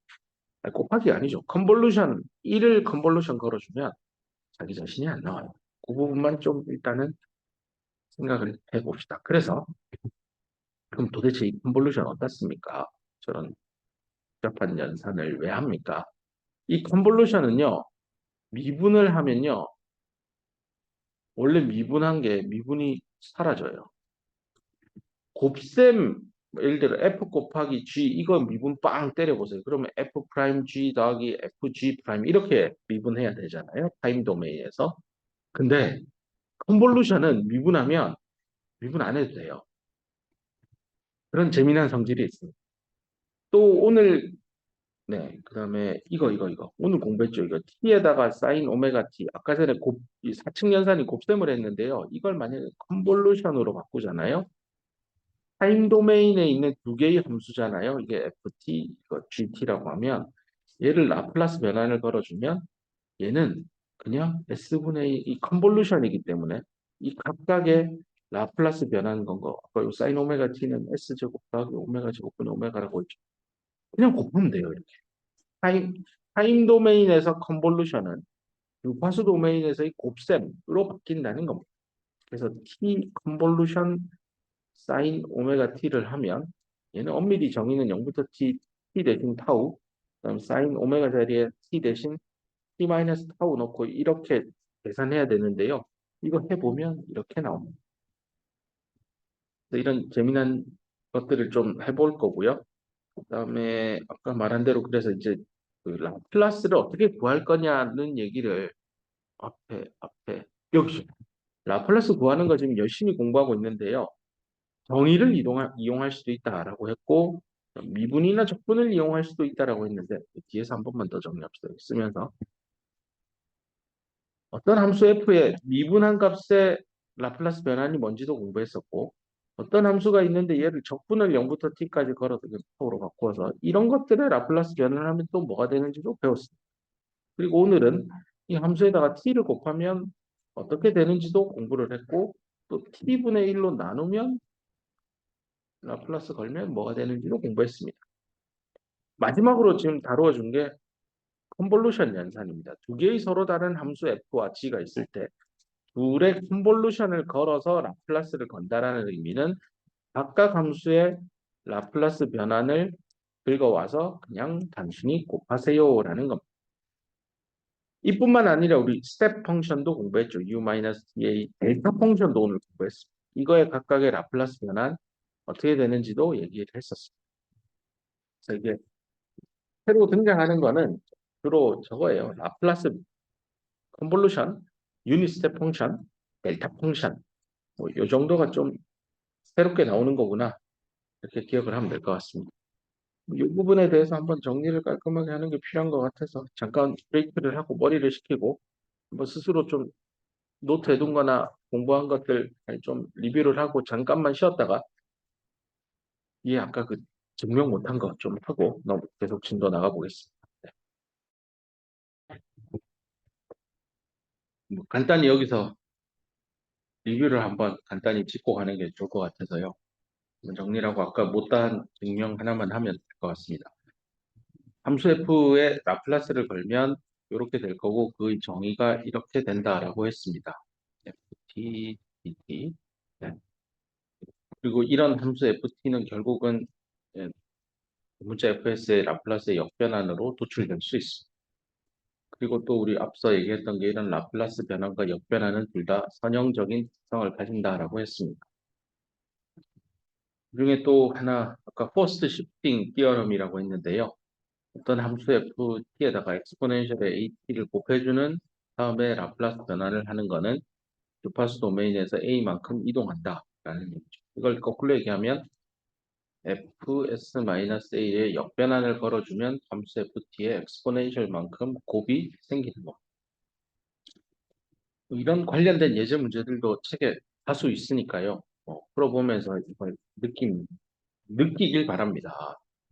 아니, 곱하기 아니죠. 컨볼루션 1을 컨볼루션 걸어주면 자기 자신이 안 나와요. 그 부분만 좀 일단은 생각을 해봅시다. 그래서 그럼 도대체 이 컨볼루션 어떻습니까? 저런 복잡한 연산을 왜 합니까? 이 컨볼루션은요. 미분을 하면요. 원래 미분한 게 미분이 사라져요. 곱셈 예를 들어 F 곱하기 G 이거 미분 빵 때려보세요. 그러면 F 프라임 G 더하기 FG 프라임 이렇게 미분해야 되잖아요. 타임 도메인에서. 근데 컨볼루션은 미분하면 미분 안 해도 돼요. 그런 재미난 성질이 있습니다. 또 오늘 네, 그다음에 이거 오늘 공부했죠. 이거 t에다가 사인 오메가 t 아까 전에 이 사측연산이 곱셈을 했는데요. 이걸 만약에 컨볼루션으로 바꾸잖아요. 타임 도메인에 있는 두 개의 함수잖아요. 이게 ft, 이거 gt라고 하면 얘를 라플라스 변환을 걸어주면 얘는 그냥 s분의 이 컨볼루션이기 때문에 이 각각의 라플라스 변환 건 거, 아까 요 사인 오메가 t는 s제곱 더하기 오메가 제곱분의 오메가라고 했죠. 그냥 곱하면 돼요. 이렇게. 타임, 타임 도메인에서 컨볼루션은 주파수 도메인에서의 곱셈으로 바뀐다는 겁니다. 그래서 t 컨볼루션 사인 오메가 t를 하면 얘는 엄밀히 정의는 0부터 t 대신 타우 그다음 사인 오메가 자리에 t 대신 t 마이너스 타우 넣고 이렇게 계산해야 되는데요. 이거 해보면 이렇게 나옵니다. 이런 재미난 것들을 좀 해볼 거고요. 그다음에 아까 말한 대로 그래서 이제 그 라플라스를 어떻게 구할 거냐는 얘기를 앞에 여기서 라플라스 구하는 거 지금 열심히 공부하고 있는데요. 정의를 이용할 수도 있다라고 했고 미분이나 적분을 이용할 수도 있다라고 했는데 뒤에서 한 번만 더 정리합시다. 쓰면서 어떤 함수 f의 미분한 값의 라플라스 변환이 뭔지도 공부했었고 어떤 함수가 있는데 얘를 적분을 0부터 t까지 걸어서 으로 바꾸어서 이런 것들의 라플라스 변환을 하면 또 뭐가 되는지도 배웠습니다. 그리고 오늘은 이 함수에다가 t를 곱하면 어떻게 되는지도 공부를 했고 또 t분의 1로 나누면 라플라스 걸면 뭐가 되는지도 공부했습니다. 마지막으로 지금 다루어 준 게 컨볼루션 연산입니다. 두 개의 서로 다른 함수 f와 g가 있을 때 둘의 컨볼루션을 걸어서 라플라스를 건다라는 의미는 각각 함수의 라플라스 변환을 긁어와서 그냥 단순히 곱하세요라는 겁니다. 이뿐만 아니라 우리 스텝 펑션도 공부했죠. u-ta 델타 펑션도 오늘 공부했습니다. 이거의 각각의 라플라스 변환 어떻게 되는지도 얘기를 했었습니다. 그래서 이게 새로 등장하는 거는 주로 저거예요. 라플라스 컨볼루션, 유닛 스텝 펑션, 델타 펑션 뭐이 정도가 좀 새롭게 나오는 거구나 이렇게 기억을 하면 될 것 같습니다. 이 부분에 대해서 한번 정리를 깔끔하게 하는 게 필요한 것 같아서 잠깐 브레이크를 하고 머리를 식히고 한번 스스로 좀 노트 해둔 거나 공부한 것들 좀 리뷰를 하고 잠깐만 쉬었다가 아까 그 증명 못한 거 좀 하고 계속 진도 나가 보겠습니다. 뭐 간단히 여기서 리뷰를 한번 간단히 짚고 가는 게 좋을 것 같아서요. 정리를 하고 아까 못다한 증명 하나만 하면 될 것 같습니다. 함수 f의 라플라스를 걸면 이렇게 될 거고 그 정의가 이렇게 된다라고 했습니다. ft, dt. 네. 그리고 이런 함수 ft는 결국은 예, 문자 fs의 라플라스의 역변환으로 도출될 수 있습니다. 그리고 또 우리 앞서 얘기했던 게 이런 라플라스 변환과 역변환은 둘 다 선형적인 특성을 가진다라고 했습니다. 그중에 또 하나 아까 포스트 시프팅 티어럼이라고 했는데요. 어떤 함수 ft에다가 엑스포넨셜의 at를 곱해주는 다음에 라플라스 변환을 하는 거는 주파수 도메인에서 a만큼 이동한다라는 얘기죠. 이걸 거꾸로 얘기하면 fs-a의 역변환을 걸어주면 함수 ft의 엑스포넨셜만큼 곱이 생기는 거. 이런 관련된 예제 문제들도 책에 다수 있으니까요. 풀어보면서 이걸 느끼길 바랍니다.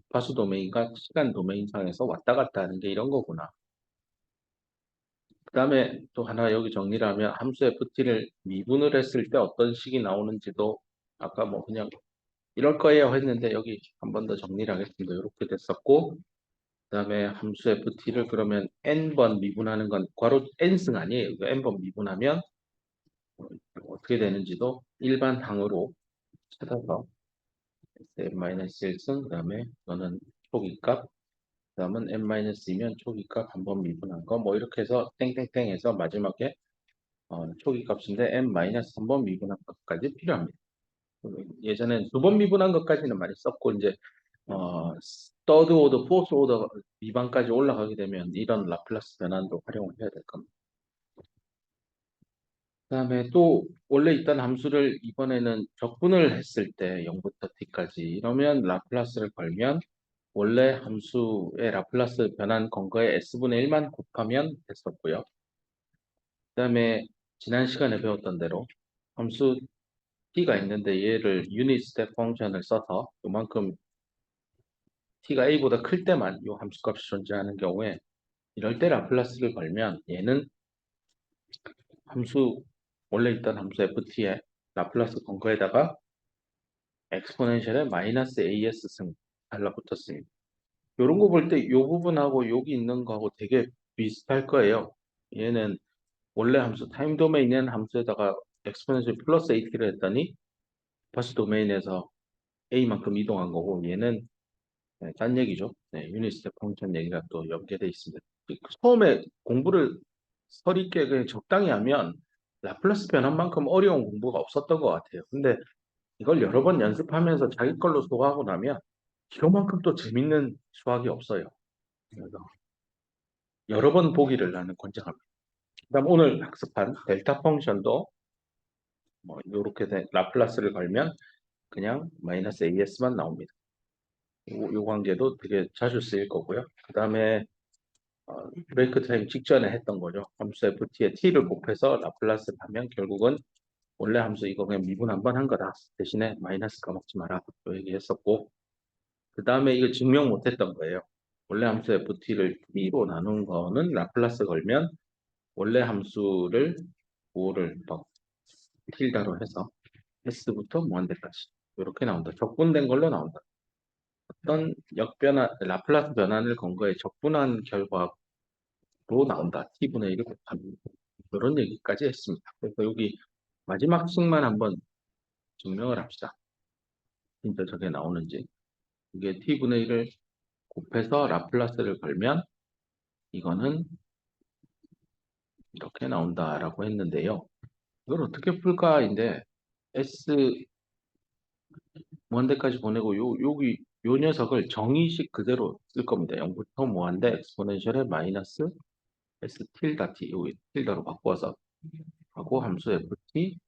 주파수 도메인과 시간 도메인상에서 왔다 갔다 하는 게 이런 거구나. 그 다음에 또 하나 여기 정리를 하면 함수 ft를 미분을 했을 때 어떤 식이 나오는지도 아까 뭐 그냥 이럴 거예요 했는데 여기 한 번 더 정리를 하겠습니다. 이렇게 됐었고 그 다음에 함수 ft를 그러면 n번 미분하는 건 괄호 n승 아니에요. n번 미분하면 어떻게 되는지도 일반 항으로 찾아서 n-1승 그 다음에 너는 초기값 그 다음은 n-2면 초기값 한 번 미분한 거 뭐 이렇게 해서 땡땡땡 해서 마지막에 초기값인데 n-3번 미분한 것까지 필요합니다. 예전엔 두 번 미분한 것까지는 많이 썼고 이제 third order, fourth order 미반까지 올라가게 되면 이런 라플라스 변환도 활용을 해야 될 겁니다. 그다음에 또 원래 있던 함수를 이번에는 적분을 했을 때 0부터 t까지 이러면 라플라스를 걸면 원래 함수의 라플라스 변환 근거에 s분의 1만 곱하면 됐었고요. 그다음에 지난 시간에 배웠던 대로 함수 t가 있는데 얘를 유닛 스텝 펑션을 써서 요만큼 t가 a보다 클 때만 이 함수값이 존재하는 경우에 이럴 때 라플라스를 걸면 얘는 함수 원래 있던 함수 ft에 라플라스 근거에다가 엑스포넨셜의 마이너스 as 승 달라붙었습니다. 이런 거 볼 때 이 부분하고 여기 있는 거하고 되게 비슷할 거예요. 얘는 원래 함수 타임 도메인은 함수에다가 엑스포넨셜 플러스 at를 했더니 버스 도메인에서 a만큼 이동한 거고 얘는 딴 얘기죠. 유닛 스텝 펑션 얘기가 또 연계돼 있습니다. 처음에 공부를 서리게 그냥 적당히 하면 라플라스 변환만큼 어려운 공부가 없었던 것 같아요. 근데 이걸 여러 번 연습하면서 자기 걸로 소화하고 나면 이거만큼 또 재밌는 수학이 없어요. 그래서 여러 번 보기를 나는 권장합니다. 그다음 오늘 학습한 델타 펑션도 뭐 이렇게 된 라플라스를 걸면 그냥 마이너스 AS만 나옵니다. 요 관계도 되게 자주 쓰일 거고요. 그다음에 브레이크 타임 직전에 했던 거죠. 함수 ft에 t를 곱해서 라플라스를 하면 결국은 원래 함수 이거 그냥 미분 한 번 한 거다. 대신에 마이너스 까먹지 마라. 또 얘기했었고 그 다음에 이거 증명 못했던 거예요. 원래 함수 ft를 t로 나눈 거는 라플라스 걸면 원래 함수를 5를 막 틸다로 해서 s부터 무한대까지 이렇게 나온다. 적분된 걸로 나온다. 어떤 역변환, 라플라스 변환을 근거에 적분한 결과로 나온다. t분의 1을 곱하면 이런 얘기까지 했습니다. 그래서 여기 마지막 식만 한번 증명을 합시다. 진짜 저게 나오는지. 이게 t분의 1을 곱해서 라플라스를 걸면 이거는 이렇게 나온다라고 했는데요. 이걸 어떻게 풀까인데 S 무한대까지 보내고 여기 요 녀석을 정의식 그대로 쓸 겁니다. 0부터 무한대 엑스포넨셜의 마이너스 S 틸다 t 여기 틸다로 바꿔서 하고 함수 ft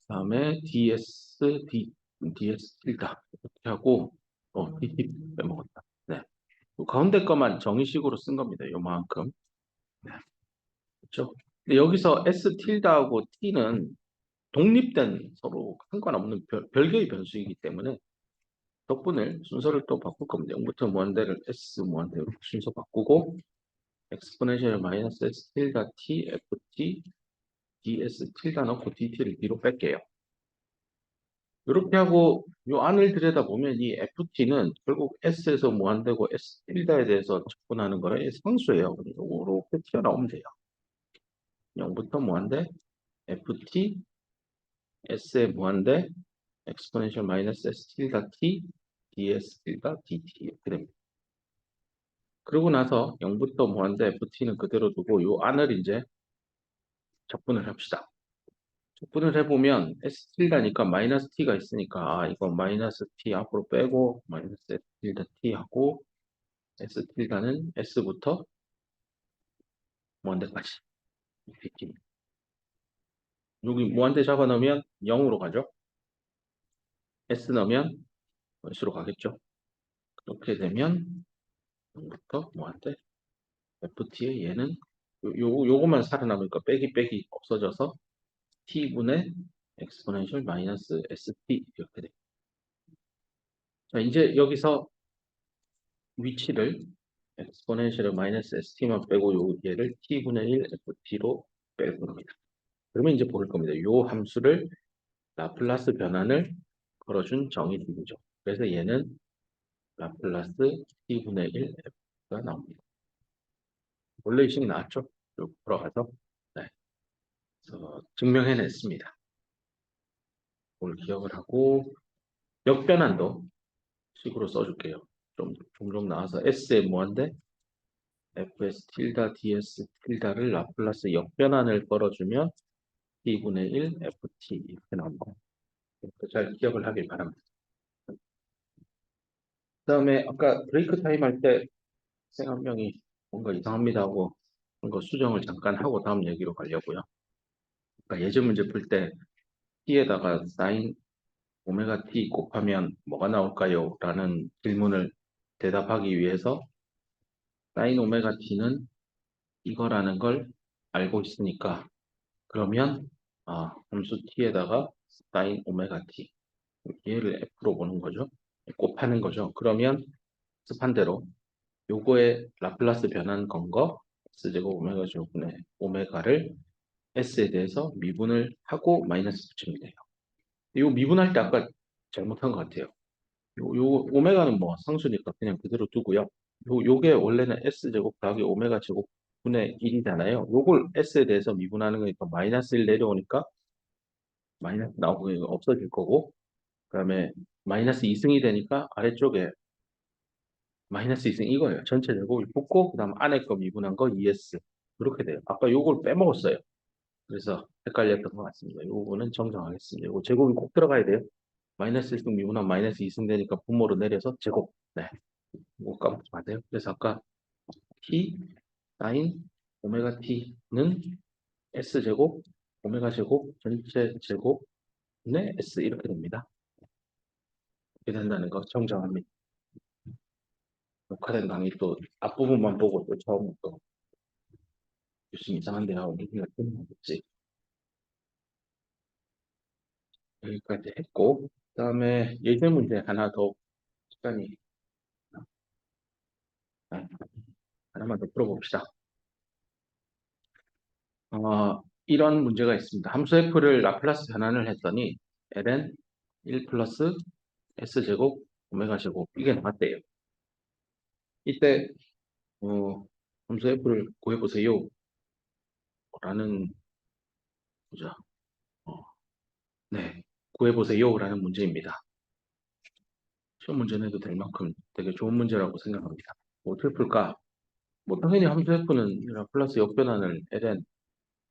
다음에 ds 틸다 이렇게 하고 dt 빼먹었다. 네. 가운데 것만 정의식으로 쓴 겁니다. 요만큼. 네. 그렇죠? 근데 여기서 S 틸다하고 T는 독립된 서로 상관없는 별개의 변수이기 때문에 덕분에 순서를 또 바꿀 겁니다. 0부터 무한대를 S 무한대로 순서 바꾸고 엑스포넨셜 마이너스 S 틸다 T, FT, DS 틸다 넣고 DT를 뒤로 뺄게요. 이렇게 하고 요 안을 들여다보면 이 ft는 결국 s에서 무한대고 s tilda에 대해서 접근하는 거는 상수예요. 이렇게 튀어나오면 돼요. 0부터 무한대 ft s에 무한대 exponential 마이너스 s tilda t ds tilda dt 이렇게 됩니다. 그러고 나서 0부터 무한대 ft는 그대로 두고 요 안을 이제 적분을 합시다. 적분을 해보면 s tilda니까 마이너스 t가 있으니까 이거 마이너스 t 앞으로 빼고 마이너스 s tilda t 하고 s tilda는 s부터 무한대까지 이렇게 여기 무한대 잡아 넣으면 0으로 가죠. s 넣으면 원수로 가겠죠. 그렇게 되면 0부터 무한대 ft의 얘는 요거만 살아남으니까 빼기 없어져서 t분의 exponential 마이너스 st 이렇게 돼. 자, 이제 여기서 위치를 exponential 마이너스 st만 빼고 얘를 t분의 1 ft로 빼는 겁니다. 그러면 이제 볼 겁니다. 요 함수를 라플라스 변환을 걸어준 정의식이죠. 그래서 얘는 라플라스 t분의 1 f가 나옵니다. 원래 이 식 나왔죠? 쭉 돌아가서 네. 그래서 증명해냈습니다. 그걸 기억을 하고 역변환도 식으로 써줄게요. 좀 종종 나와서 S에 무한대 fs tilda ds tilda를 라플라스 역변환을 걸어주면 t분의 1 ft 이렇게 나옵니다. 잘 기억을 하길 바랍니다. 그 다음에 아까 브레이크 타임 할 때 학생 한 명이 뭔가 이상합니다 하고 그거 수정을 잠깐 하고 다음 얘기로 가려고요. 그러니까 예제 문제 풀 때 t에다가 sin 오메가 t 곱하면 뭐가 나올까요? 라는 질문을 대답하기 위해서 sin 오메가 t는 이거라는 걸 알고 있으니까 그러면 함수 t에다가 sin 오메가 t 얘를 f로 보는 거죠. 곱하는 거죠. 그러면 습한 대로 요거의 라플라스 변환 건 거 s제곱 오메가 제곱분의 오메가를 s에 대해서 미분을 하고 마이너스 붙이면 돼요. 요 미분할 때 아까 잘못한 것 같아요. 요 오메가는 뭐 상수니까 그냥 그대로 두고요. 요게 원래는 s제곱 더하기 오메가 제곱 분의 1이잖아요. 요걸 s에 대해서 미분하는 거니까 마이너스 1 내려오니까 마이너스 나오고 이거 없어질 거고 그다음에 마이너스 2승이 되니까 아래쪽에 마이너스 2승 이거예요. 전체 제곱을 붙고 그다음 안에 거 미분한 거 ES 이렇게 돼요. 아까 요걸 빼먹었어요. 그래서 헷갈렸던 것 같습니다. 요거는 정정하겠습니다. 요거 제곱이 꼭 들어가야 돼요. 마이너스 1승 미분하면 마이너스 2승 되니까 분모로 내려서 제곱. 네. 이거 까먹지 마세요. 그래서 아까 t sin 오메가 t는 s제곱 오메가 제곱 전체 제곱분의 s 이렇게 됩니다. 이렇게 된다는 거 정정합니다. 녹화된 강의 또 앞부분만 보고 또 처음 또 교수님 이상한데 하고 얘기가 끝나겠지. 여기까지 했고 그다음에 예제 문제 하나 더 시간이 아, 하나만 더 풀어봅시다. 이런 문제가 있습니다. 함수 f를 라플라스 변환을 했더니 ln 1 플러스 s제곱 오메가 제곱 이게 나왔대요. 이때 함수 f를 구해보세요 라는 보자. 어, 네, 구해보세요 라는 문제입니다. 시험 문제 내도 될 만큼 되게 좋은 문제라고 생각합니다. 어떻게 풀까? 뭐 당연히 함수 f는 라플라스 역변환을 ln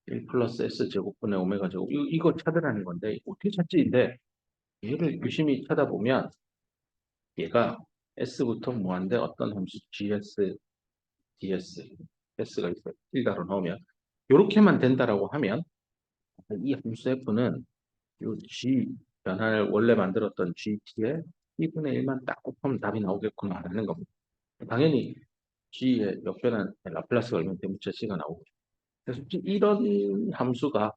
1 플러스 s제곱분의 오메가 제곱 이거 찾으라는 건데 어떻게 찾지인데 얘를 유심히 찾아보면 얘가 s부터 무한대 어떤 함수 gs, ds, s가 있어요. tilda로 나오면 이렇게만 된다라고 하면 이 함수 f는 요 g 변환을 원래 만들었던 gt에 2분의 1만 딱 곱하면 답이 나오겠구나라는 겁니다. 당연히 g의 역변환 라플라스가 얼마나 대문자 c가 나오고 그래서 이런 함수가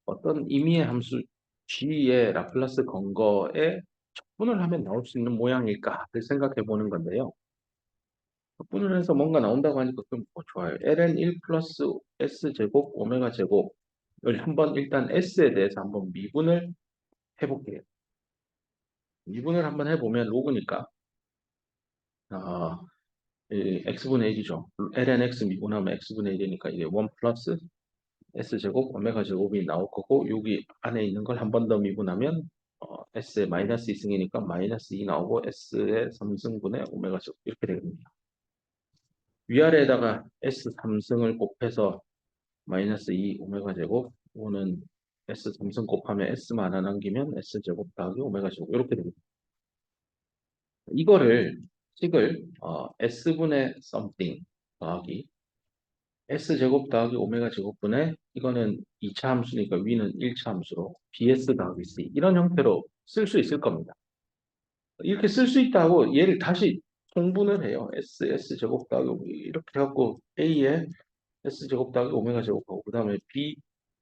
어떤 임의의 함수 g의 라플라스 건거에 적분을 하면 나올 수 있는 모양일까를 생각해 보는 건데요. 적분을 해서 뭔가 나온다고 하니까 좀 좋아요. ln 1 플러스 s제곱 오메가 제곱을 한번 일단 s에 대해서 한번 미분을 해볼게요. 미분을 한번 해보면 로그니까 x분의 1이죠. ln x 미분하면 x분의 1이니까 이게 1 플러스 s제곱 오메가 제곱이 나올 거고 여기 안에 있는 걸 한 번 더 미분하면 s의 마이너스 2승이니까 마이너스 2 나오고 s의 3승분의 오메가 제곱 이렇게 되거든요. 위아래에다가 s 3승을 곱해서 마이너스 2 오메가 제곱 오는 s 3승 곱하면 s만 하나 남기면 s제곱 더하기 오메가 제곱 이렇게 됩니다. 이거를 식을 s분의 something 더하기 s제곱 더하기 오메가 제곱분의 이거는 2차 함수니까 위는 1차 함수로 bs 더하기 c 이런 형태로 쓸 수 있을 겁니다. 이렇게 쓸 수 있다고 얘를 다시 통분을 해요. s제곱 더하기 이렇게 해갖고 a에 s제곱 더하기 오메가 제곱하고 그 다음에 b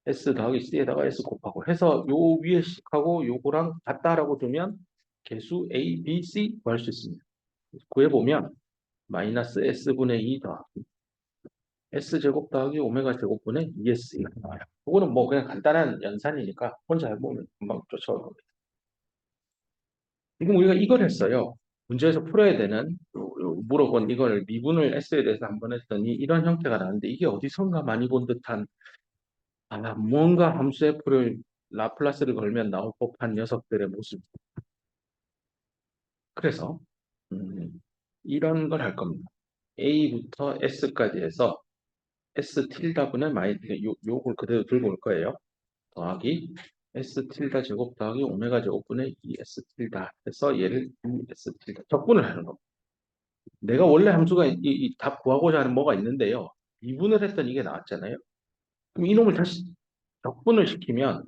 s 더하기 c에다가 s 곱하고 해서 요 위에 식하고 요거랑 같다라고 두면 개수 a, b, c 구할 수 있습니다. 구해보면 마이너스 s분의 2 더하기 s제곱 더하기 오메가 제곱분의 2s가 나와요. 이거는 뭐 그냥 간단한 연산이니까 혼자 해보면 금방 쫓아올 겁니다. 지금 우리가 이걸 했어요. 문제에서 풀어야 되는 물어본 이걸 미분을 s에 대해서 한번 했더니 이런 형태가 나왔는데 이게 어디선가 많이 본 듯한 뭔가 함수 f를 라플라스를 걸면 나올 법한 녀석들의 모습. 그래서 이런 걸 할 겁니다. a부터 s까지 해서 s 틸다분의 요걸 그대로 들고 올 거예요. 더하기 s 틸다 제곱 더하기 오메가 제곱분의 2s 틸다 해서 얘를 2s 틸다 적분을 하는 겁니다. 내가 원래 함수가 답 구하고자 하는 뭐가 있는데요. 미분을 했더니 이게 나왔잖아요. 그럼 이놈을 다시 적분을 시키면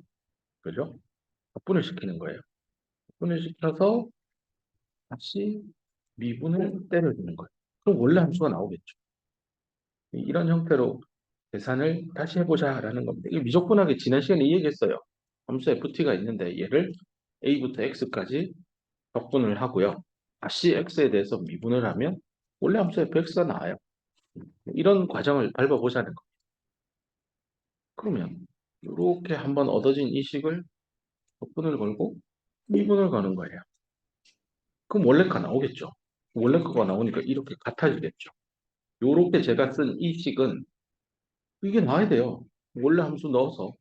그죠? 적분을 시키는 거예요. 적분을 시켜서 다시 미분을 때려주는 거예요. 그럼 원래 함수가 나오겠죠. 이런 형태로 계산을 다시 해보자라는 겁니다. 이게 미적분하게 지난 시간에 이 얘기했어요. 함수 ft가 있는데 얘를 a부터 x까지 적분을 하고요. 다시 x에 대해서 미분을 하면 원래 함수 fx가 나와요. 이런 과정을 밟아보자는 겁니다. 그러면 이렇게 한번 얻어진 이 식을 적분을 걸고 미분을 거는 거예요. 그럼 원래 거 나오겠죠. 원래 거가 나오니까 이렇게 같아지겠죠. 이렇게 제가 쓴 이 식은 이게 나와야 돼요. 원래 함수 넣어서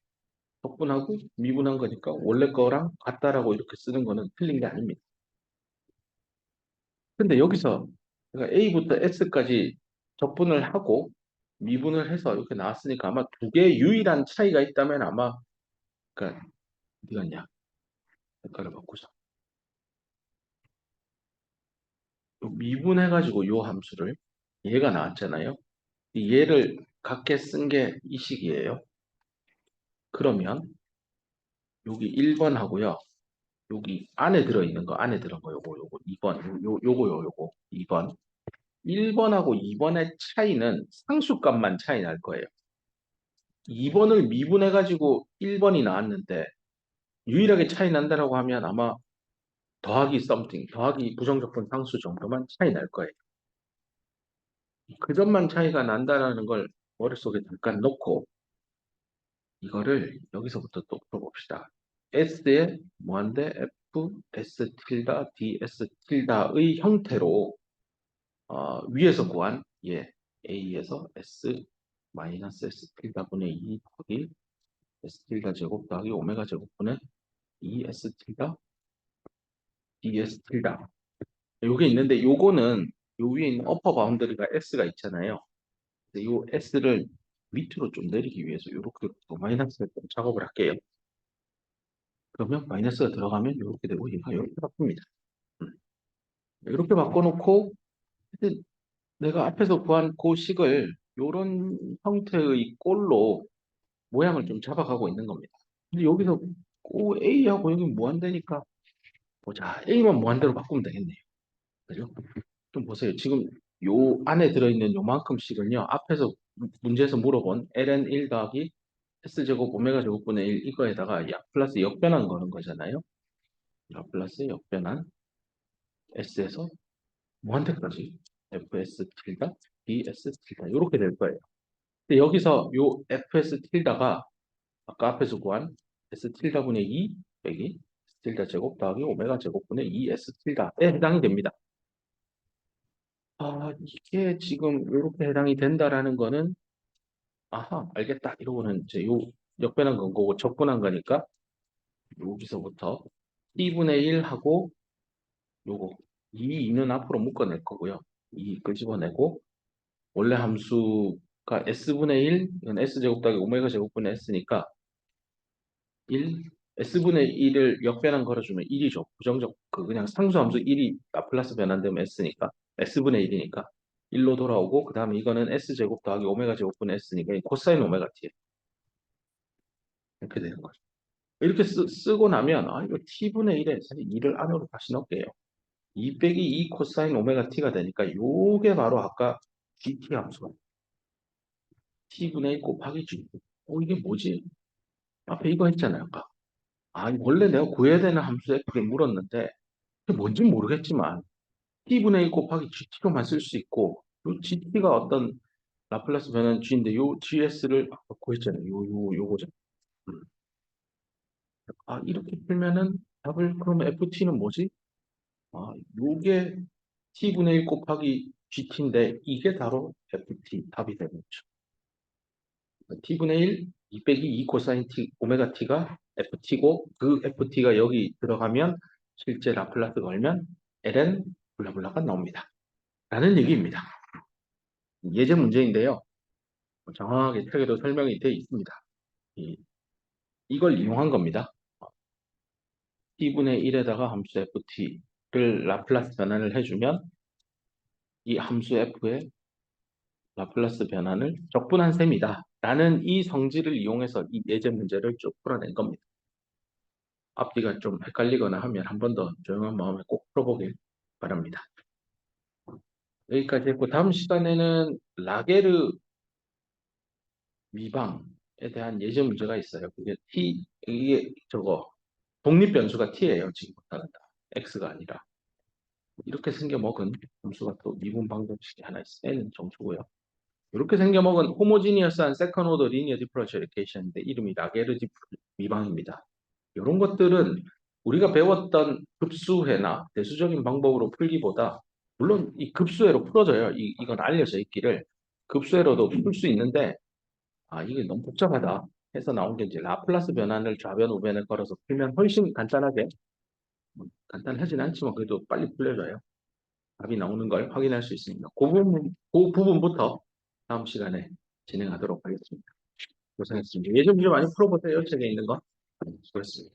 적분하고 미분한 거니까 원래 거랑 같다라고 이렇게 쓰는 거는 틀린 게 아닙니다. 근데 여기서 제가 A부터 S까지 적분을 하고 미분을 해서 이렇게 나왔으니까 아마 두 개의 유일한 차이가 있다면 아마 그러니까 어디 갔냐? 색깔을 바꾸자. 미분해가지고 요 함수를 얘가 나왔잖아요. 이 얘를 같게 쓴 게 이 식이에요. 그러면 여기 1번 하고요. 여기 안에 들어있는 거 안에 들어간 거 요거 2번 요거 2번 1번하고 2번의 차이는 상수값만 차이 날 거예요. 2번을 미분해가지고 1번이 나왔는데 유일하게 차이 난다라고 하면 아마 더하기 something, 더하기 부정적분 상수 정도만 차이 날 거예요. 그 점만 차이가 난다라는 걸 머릿속에 잠깐 넣고 이거를 여기서부터 또 풀어봅시다. S의 무한대 F, S 틸다, DS 틸다의 형태로 위에서 구한 A에서 S 마이너스 S 틸다분의 2 더하기 S 틸다 제곱 더하기 오메가 제곱분의 2S 틸다 DS 틸다 요게 있는데 요거는 요 위에 있는 어퍼 바운더리가 S가 있잖아요. 요 S를 밑으로 좀 내리기 위해서 이렇게 또 마이너스를 좀 작업을 할게요. 그러면 마이너스가 들어가면 이렇게 되고 얘가 이렇게 바뀝니다. 이렇게 바꿔놓고 하여튼 내가 앞에서 구한 그 식을 이런 형태의 꼴로 모양을 좀 잡아가고 있는 겁니다. 근데 여기서 그 A하고 여기 무한대니까 보자. A만 무한대로 바꾸면 되겠네요. 그죠? 좀 보세요. 지금 요 안에 들어있는 요만큼씩은요. 앞에서 문제에서 물어본 ln 1 더하기 s제곱 오메가 제곱분의 1 이거에다가 플러스 역변한 거는 거잖아요. 플러스 역변한 s에서 무한대까지 fs 틸다 bs 틸다 이렇게 될 거예요. 근데 여기서 요 fs 틸다가 아까 앞에서 구한 s 틸다분의 2 빼기 tilda 제곱 더하기 오메가 제곱분의 2S tilda에 해당이 됩니다. 이게 지금 이렇게 해당이 된다라는 거는 아하, 알겠다. 이러고는 이제 요 역변한 건 거고 적분한 거니까 여기서부터 t분의 1 하고 요거 이 2는 앞으로 묶어낼 거고요. 이 끄집어내고 원래 함수가 s분의 1, 이건 s제곱 더하기 오메가 제곱분의 s니까 1, s분의 1을 역변환 걸어주면 1이죠. 부정적, 그냥 상수함수 1이 라플라스 변환되면 s니까, s분의 1이니까 1로 돌아오고, 그 다음에 이거는 s제곱 더하기 오메가 제곱분의 s니까 코사인 오메가 t 이렇게 되는 거죠. 이렇게 쓰고 나면, 이거 t분의 1에 사실 2를 안으로 다시 넣을게요. 2 빼기 2 코사인 오메가 t가 되니까, 요게 바로 아까 gt 함수가 t분의 1 곱하기 g. 이게 뭐지? 앞에 이거 했잖아요, 아까. 원래 내가 구해야 되는 함수에 그게 물었는데, 그게 뭔지 모르겠지만, t분의 1 곱하기 gt로만 쓸 수 있고, 요 gt가 어떤 라플라스 변환 g인데, 요 gs를 아까 구했잖아요. 요거죠. 음. 이렇게 풀면은 답을, 그러면 ft는 뭐지? 요게 t분의 1 곱하기 gt인데, 이게 바로 ft 답이 되는 거죠. t분의 1, 2 빼기 2 코사인 t, 오메가 t가 ft고, 그 ft가 여기 들어가면 실제 라플라스 걸면 ln 블라블라가 나옵니다. 라는 얘기입니다. 예제 문제인데요. 정확하게 책에도 설명이 되어 있습니다. 이걸 이용한 겁니다. t분의 1에다가 함수 ft를 라플라스 변환을 해주면 이 함수 f의 라플라스 변환을 적분한 셈이다. 라는 이 성질을 이용해서 이 예제 문제를 쭉 풀어낸 겁니다. 앞뒤가 좀 헷갈리거나 하면 한 번 더 조용한 마음에 꼭 풀어보길 바랍니다. 여기까지 했고 다음 시간에는 라게르 미방에 대한 예제 문제가 있어요. 이게 저거 독립변수가 t예요. 지금부터는 x가 아니라 이렇게 생겨먹은 함수가 또 미분 방정식이 하나 있어요. n은 정수고요. 이렇게 생겨먹은 호모지니어스한 세컨 오더 리니어 디퍼런셜 이퀘이션인데 이름이 라게르 미방입니다. 이런 것들은 우리가 배웠던 급수회나 대수적인 방법으로 풀기보다 물론 이 급수회로 풀어져요. 이건 알려져 있기를 급수회로도 풀 수 있는데 이게 너무 복잡하다 해서 나온 게 이제 라플라스 변환을 좌변 우변에 걸어서 풀면 훨씬 간단하게 간단하진 않지만 그래도 빨리 풀려져요. 답이 나오는 걸 확인할 수 있습니다. 그 부분부터 다음 시간에 진행하도록 하겠습니다. 고생했습니다. 예전 문제 많이 풀어보세요. 책에 있는 거. 수고했습니다.